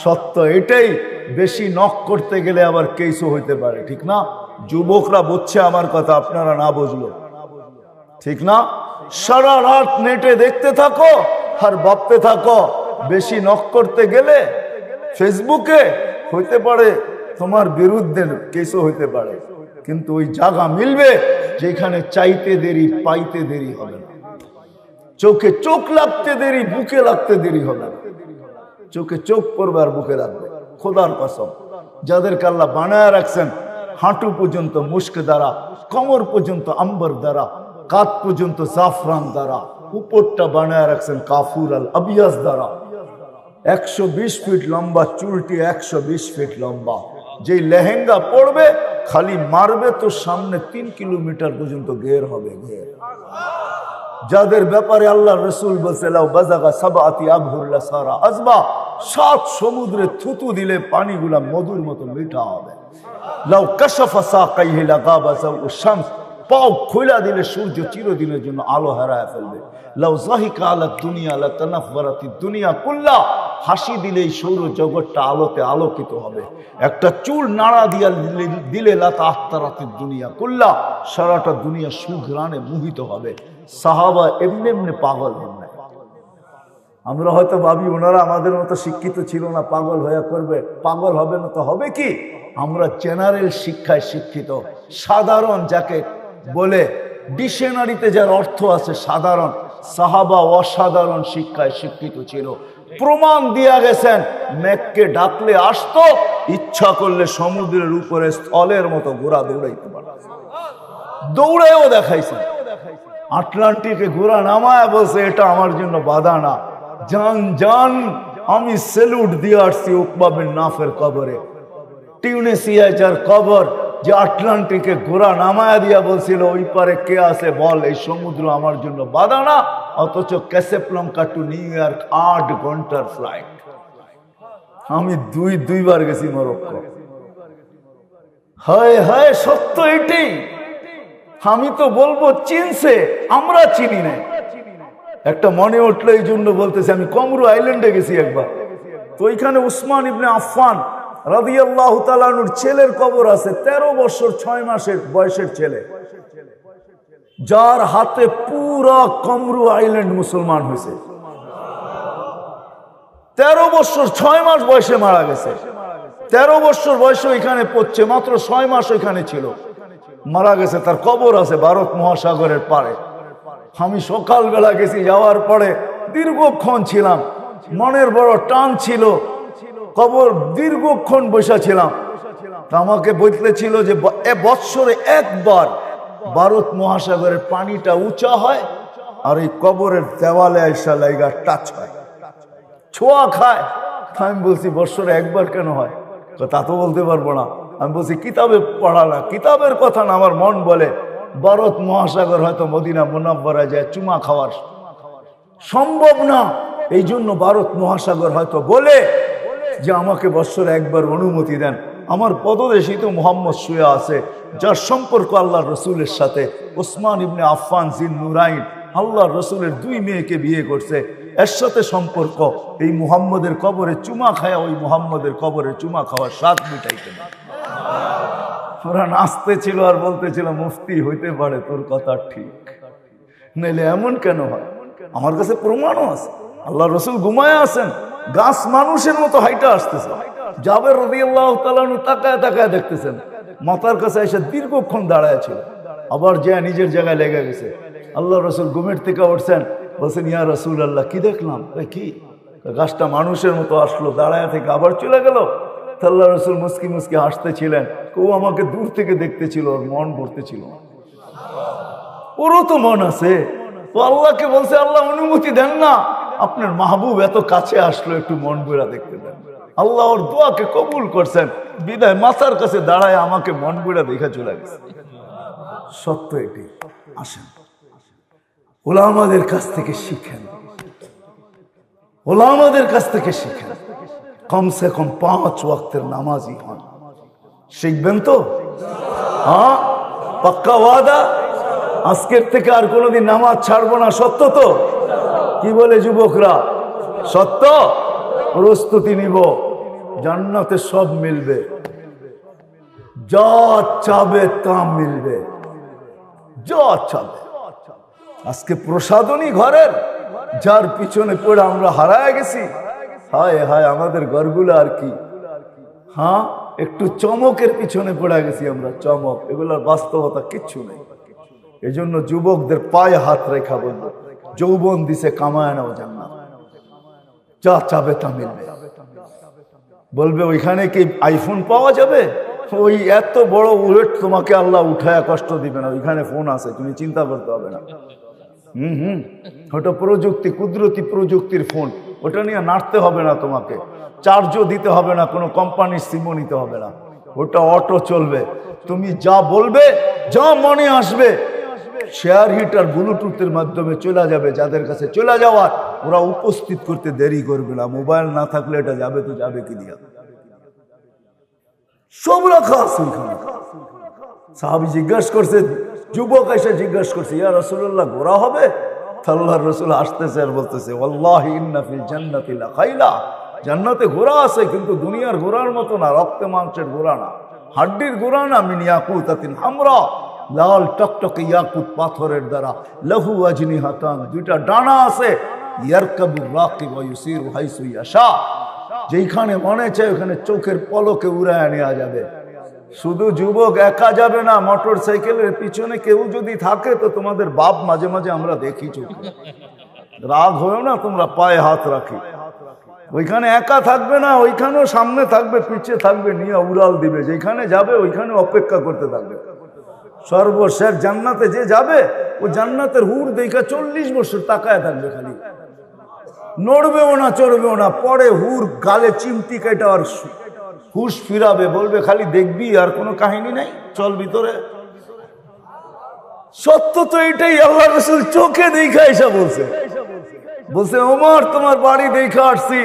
সত্য এটাই। বেশি নক করতে গেলে আবার কেসও হইতে পারে, ঠিক না? যুবকরা বুঝছে আমার কথা, আপনারা না বুঝলো, ঠিক না? সারা রাত নেটে দেখতে থাকো আর ভাবতে থাকো বেশি নক করতে গেলে ফেসবুকে হইতে পারে তোমার বিরুদ্ধে কেসও হইতে পারে। কিন্তু ওই জায়গা মিলবে যেখানে চাইতে দেরি পাইতে দেরি হবে না। চোখে চোখ লাগতে দেরি, বুকে লাগতে দেরি হবে না। চোখে চোখ পড়বে আর বুকে লাগবে। খোদার কসম, যাদেরকে আল্লাহ বানায় রাখছেন হাঁটু পর্যন্ত মুস্ক দ্বারা, কোমর পর্যন্ত আম্বর দ্বারা, কাঁধ পর্যন্ত জাফরান দ্বারা, উপরটা বানায় রাখছেন কাফুর আল আবিয়াস দ্বারা। 120 ফিট লম্বা চুলটি, 120 ফিট লম্বা। যেই লেহেঙ্গা পড়বে খালি মারবে তো সামনে 3 কিলোমিটার পর্যন্ত ঘের হবে, ঘের। যাদের ব্যাপারে আল্লাহ রসুল বলছে লাউ বাযাগা সাবআতি আবহুর সারা আজবা, 7 সমুদ্রে থুতু দিলে পানিগুলা মধুর মতো মিঠা হবে। লাউ কাশাফা সাকাইহি লাগাবা যাউ শামস, পাও খোলা দিলে সূর্য চিরদিনের জন্য আলো হারায় ফেলবে। লাউ যাহিকা আলা দুনিয়া লাতানাফফারাতি দুনিয়া কুল্লা, হাসি দিলেই সৌর জগৎটা আলোতে আলোকিত হবে। একটা চুল নাড়া দিয়া দিলে লাতাহতারাতি দুনিয়া কুল্লা, সারাটা দুনিয়া সুঘ্রাণে মোহিত হবে। সাহাবা এমনি এমনি পাগল হন না। আমরা হয়তো ভাবি ওনারা আমাদের মতো শিক্ষিত ছিল না, পাগল হয়ে করবে। পাগল হবে না তো হবে কি? আমরা জেনারেল শিক্ষায় শিক্ষিত, সাধারণ যাকে বলে ডিকশনারিতে যার অর্থ আছে সাধারণ। সাহাবা অসাধারণ শিক্ষায় শিক্ষিত ছিল। প্রমাণ দিয়া গেছেন, মেঘকে ডাকলে আসতো, ইচ্ছা করলে সমুদ্রের উপরে স্থলের মতো ঘোড়া দৌড়াইতে পারে, দৌড়েও দেখাইছেন। আটলান্টিকে ঘোড়া নামায় বলছে এটা আমার জন্য বাধা না। জান জান আমি সেলুট দিয়ে আসছি উকবা বিন নাফের কবরে। টিউনিসিয়ায় যার কবর, যে আটলান্টিকে ঘোড়া নামায়া দিয়া বলছিল ওই পারে কে আছে বল, এই সমুদ্র আমার জন্য বাধা না। অথচ ক্যাসাব্লাঙ্কা টু নিউ ইয়র্ক 8 ঘন্টার ফ্লাইট। আমি দুইবার গেছি মরক্কো। হায় হায়, সত্য এটাই। আমি তো বলবো চিনছে, আমরা চিনি না। একটা মনে উঠলো এই জন্য বলতেছি, আমি কমরু আইল্যান্ডে গেছি একবার। তো ওইখানে উসমান ইবনে আফফান রাদিয়াল্লাহু তাআলা আনহুর ছেলের কবর আছে, 13 বছর 6 মাসের বয়সের ছেলে, যার হাতে পুরা কমরু আইল্যান্ড মুসলমান হয়েছে। 13 বছর 6 মাস বয়সে মারা গেছে। 13 বছর বয়সে ওইখানে পড়ছে, মাত্র 6 মাস ওইখানে ছিল, মারা গেছে। তার কবর আছে ভারত মহাসাগরের পারে। আমি সকালবেলা গেছি, যাওয়ার পরে দীর্ঘক্ষণ ছিলাম, মনের বড় টান ছিল, কবর দীর্ঘক্ষণ বসা ছিলাম। তা আমাকে বলতেছিল যে বৎসরে একবার ভারত মহাসাগরের পানিটা উঁচা হয় আর এই কবরের দেওয়ালে আইসা লাইগা টাচ হয়, ছোঁয়া খায়। আমি বলছি বৎসরে একবার কেন হয়? তা তো বলতে পারবো না। আমি বলছি কিতাবে পড়া না, কিতাবের কথা না, আমার মন বলে ভারত মহাসাগর হয়তো মদিনা মুনাব্বরা যায় চুমা খাওয়ার সম্ভব না, এই জন্য ভারত মহাসাগর হয়তো বলে যে আমাকে বৎসরে একবার অনুমতি দেন। আমার পদদেশই তো মুহাম্মদ শুয়ে আছে, যার সম্পর্ক আল্লাহ রসুলের সাথে। ওসমান ইবনে আফফান জিন নুরাইন আল্লাহ রসুলের 2 মেয়েকে বিয়ে করছে, এর সাথে সম্পর্ক। এই মুহাম্মদের কবরে চুমা খায়া ওই মুহাম্মদের কবরে চুমা খাওয়ার স্বাদ মিটাইতে না। ওরা নাচতে ছিল আর বলতেছিল মুফতি হইতে পারে তোর কথা ঠিক, নাইলে এমন কেন হয়? আমার কাছে প্রমাণও আছে। আল্লাহ রসুল ঘুমায় আছেন, গাছ মানুষের মতো হাইটা আসতেছে। জাবের রাদিয়াল্লাহু তাআলা আনহু তাকায় তাকায় দেখতেছেন, মাথার কাছে এসে দীর্ঘক্ষণ দাঁড়ায় ছিল, আবার যে নিজের জায়গায় লেগে গেছে। আল্লাহ রসুল ঘুমের থেকে উঠছেন, বলছেন ইয়া রাসূলুল্লাহ কি দেখলাম? কি? গাছটা মানুষের মতো আসলো, দাঁড়ায় থেকে আবার চলে গেল। আল্লাহ রসুল মুস্কি মুস্কি হাসতেছিলেন। কেউ আমাকে দূর থেকে দেখতেছিল, ওর মন ভরতেছিল। ওরও তো মন আছে। ও আল্লাহকে বলছে আল্লাহ অনুমতি দেন না, আপনার মাহবুব এত কাছে আসলো, একটু মন ভরা দেখতে দেন। আল্লাহ ওর দোয়াকে কবুল করছেন, বিদায় মাথার কাছে দাঁড়ায় আমাকে মন ভরা দেখে চলে গেছে। সত্য এটি। আসেন উলামাদের কাছ থেকে শিখেন, উলামাদের কাছ থেকে শিখেন। কমসে কম 5 ওয়াক্তের নামাজি হন। শিখবেন তো? হ্যাঁ, পাক্কা ওয়াদা? আজকের থেকে আর কোনোদিন নামাজ ছাড়বো না, সত্য তো? কি বলে যুবকরা? সত্য? প্রস্তুতি নিব, জান্নাতে সব মিলবে, যা চাবে তা মিলবে, যা চাবে। আজকে প্রসাদনী ঘরের, যার পিছনে পড়ে আমরা হারায় গেছি। হায় হায় আমাদের ঘরগুলো আর কি। হ্যাঁ, একটু চমকের পিছনে পড়ে গেছি আমরা, চমক। এগুলোর বাস্তবতা কিচ্ছু নেই। এই জন্য যুবকদের পায়ে হাত রেখা বলবো, যৌবন দিছে কামায় নাও জান্নাত, যা চাবে তা মিলবে। বলবে ওইখানে কি আইফোন পাওয়া যাবে? ওই এত বড় ওয়েট তোমাকে আল্লাহ উঠায় কষ্ট দিবে না, ওইখানে ফোন আছে, তুমি চিন্তা করতে হবে না। ওটা প্রযুক্তি, কুদরতি প্রযুক্তির ফোন, ওটা নিয়ে নাড়তে হবে না তোমাকে, চার্জও দিতে হবে না, কোনো কোম্পানির সিমও নিতে হবে না, ওটা অটো চলবে। তুমি যা বলবে, যা মনে আসবে, শেয়ার হিট আর ব্লুটুথের মাধ্যমে চলে যাবে। যাদের কাছে চলে যাওয়ার, ওরা উপস্থিত করতে দেরি করবে না। মোবাইল না থাকলে এটা যাবে তো যাবে কি দিয়া? সব রাখা আছে ওইখানে। সাহাবী জিজ্ঞাসা করছে, যুবক এসে জিজ্ঞাসা করছে, ইয়া রাসূলুল্লাহ ঘোড়া হবে? আল্লাহর রাসূল আসতেছে আর বলতেছে, ওয়াল্লাহি ইন্না ফিল জান্নাতি লাখাইলা, জান্নাতে ঘোড়া আছে, কিন্তু দুনিয়ার ঘোড়ার মতো না, রক্তে মাংসের ঘোড়া না, হাড্ডির ঘোড়া না। মিন ইয়াকুতাতিন হামরা, লাল টকটকে ইয়াকুত পাথরের দ্বারা, লাহু আজনিহাতান, 2টা ডানা আছে। ইয়ারকাবুর রাকিব ওয়া ইউসিরু হাইসু ইয়াশা, যেখানে মনে চায় ওখানে চোখের পলকে উড়ায় নেওয়া যাবে। শুধু যুবক একা যাবে না, মোটর সাইকেলের পিছনে কেউ যদি থাকে তো তোমাদের বাপ মাঝে মাঝে আমরা দেখি চোখে। রাগ হয়েও না তোমরা, পায়ে হাত রাখি। ওইখানে একা থাকবে না, ওইখানেও সামনে থাকবে, পিছিয়ে থাকবে, নিয়ে উড়াল দিবে। যেখানে যাবে ওইখানে অপেক্ষা করতে থাকবে। সর্বশেষ জান্নাতে যে যাবে ও জান্নাতের হুর দেখা 40 বছর তাকায় থাকবে, খালি নড়বেও না চড়বেও না। পরে হুর গালে চিমটি কেটে আর হুশ ফিরাবে, বলবে খালি দেখবি, আর কোনো কাহিনী নাই, চল ভিতরে। সত্য তো এটাই, আল্লাহ রাসূল চোখে দেখা এসে বলছে, ওমর তোমার বাড়ি দেখা আসছি,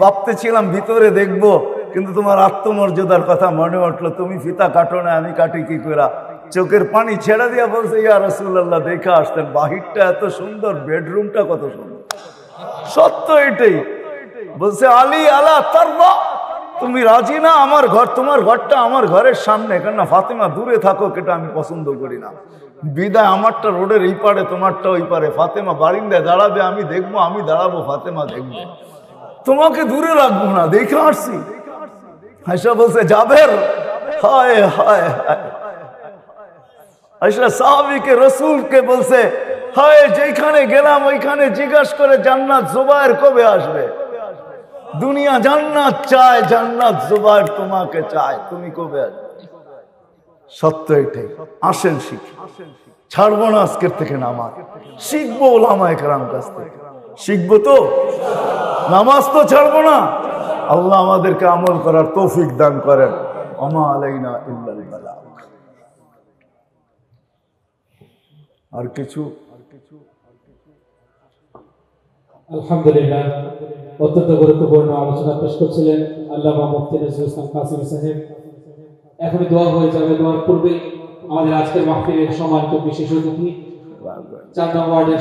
ভাবতেছিলাম ভিতরে দেখবো, কিন্তু তোমার আত্মমর্যাদার কথা মনে উঠলো, তুমি ফিতা কাটো না, আমি কাটি কি করে। চোখের পানি ছেড়ে দিয়া বলছে, ইয়া রাসূলুল্লাহ দেখা আসতেন, বাহিরটা এত সুন্দর, বেডরুমটা কত সুন্দর। সত্য এটাই। বলছে আলী আলা তারবা, তুমি রাজি না আমার ঘর, তোমার ঘরটা আমার ঘরের সামনে, কেননা ফাতেমা দূরে থাকো, এটা আমি পছন্দ করি না। বিদায় আমারটা রোডের এই পারে, তোমারটা ওই পারে, ফাতেমা বারিন্দায় দাঁড়াবে, আমি দেখবো, আমি দাঁড়াবো, ফাতেমা দেখবে, তোমাকে দূরে রাখবো না, দেখে আসছি। আয়েশা বলছে জাবের, হায় হায় হায়। আয়েশা সাহাবীকে রাসূলকে বলছে, হায় যেখানে গেলাম ওইখানে জিজ্ঞাসা করে জান্নাত জুবায়ের কবে আসবে। দুনিয়া জান্নাত চায়, জান্নাত জুবায়ের তোমাকে চায়, তুমি কবে আসবে। সত্য এটাই। আসেন শিখি, ছাড়বো না আজকের থেকে নামাজ, শিখবো ওলামায়ে কেরাম কাছ থেকে, শিখবো তো, নামাজ তো ছাড়বো না। আল্লাহ আমাদেরকে আমল করার তৌফিক দান করেন। ওমা আলাইনা ইল্লাল বালাগ। আর কিছু? আলহামদুলিল্লাহ, অত্যন্ত গুরুত্বপূর্ণ আলোচনা পেশ করছিলেন আল্লামা মুফতি নজরুল ইসলাম কাসেমি সাহেব। এখনই দোয়া হয়ে যাবে, দোয়ার পূর্বে আমাদের আজকের মাহফিলের সম্মানিত বিশেষ অতিথি 4 নং ওয়ার্ডের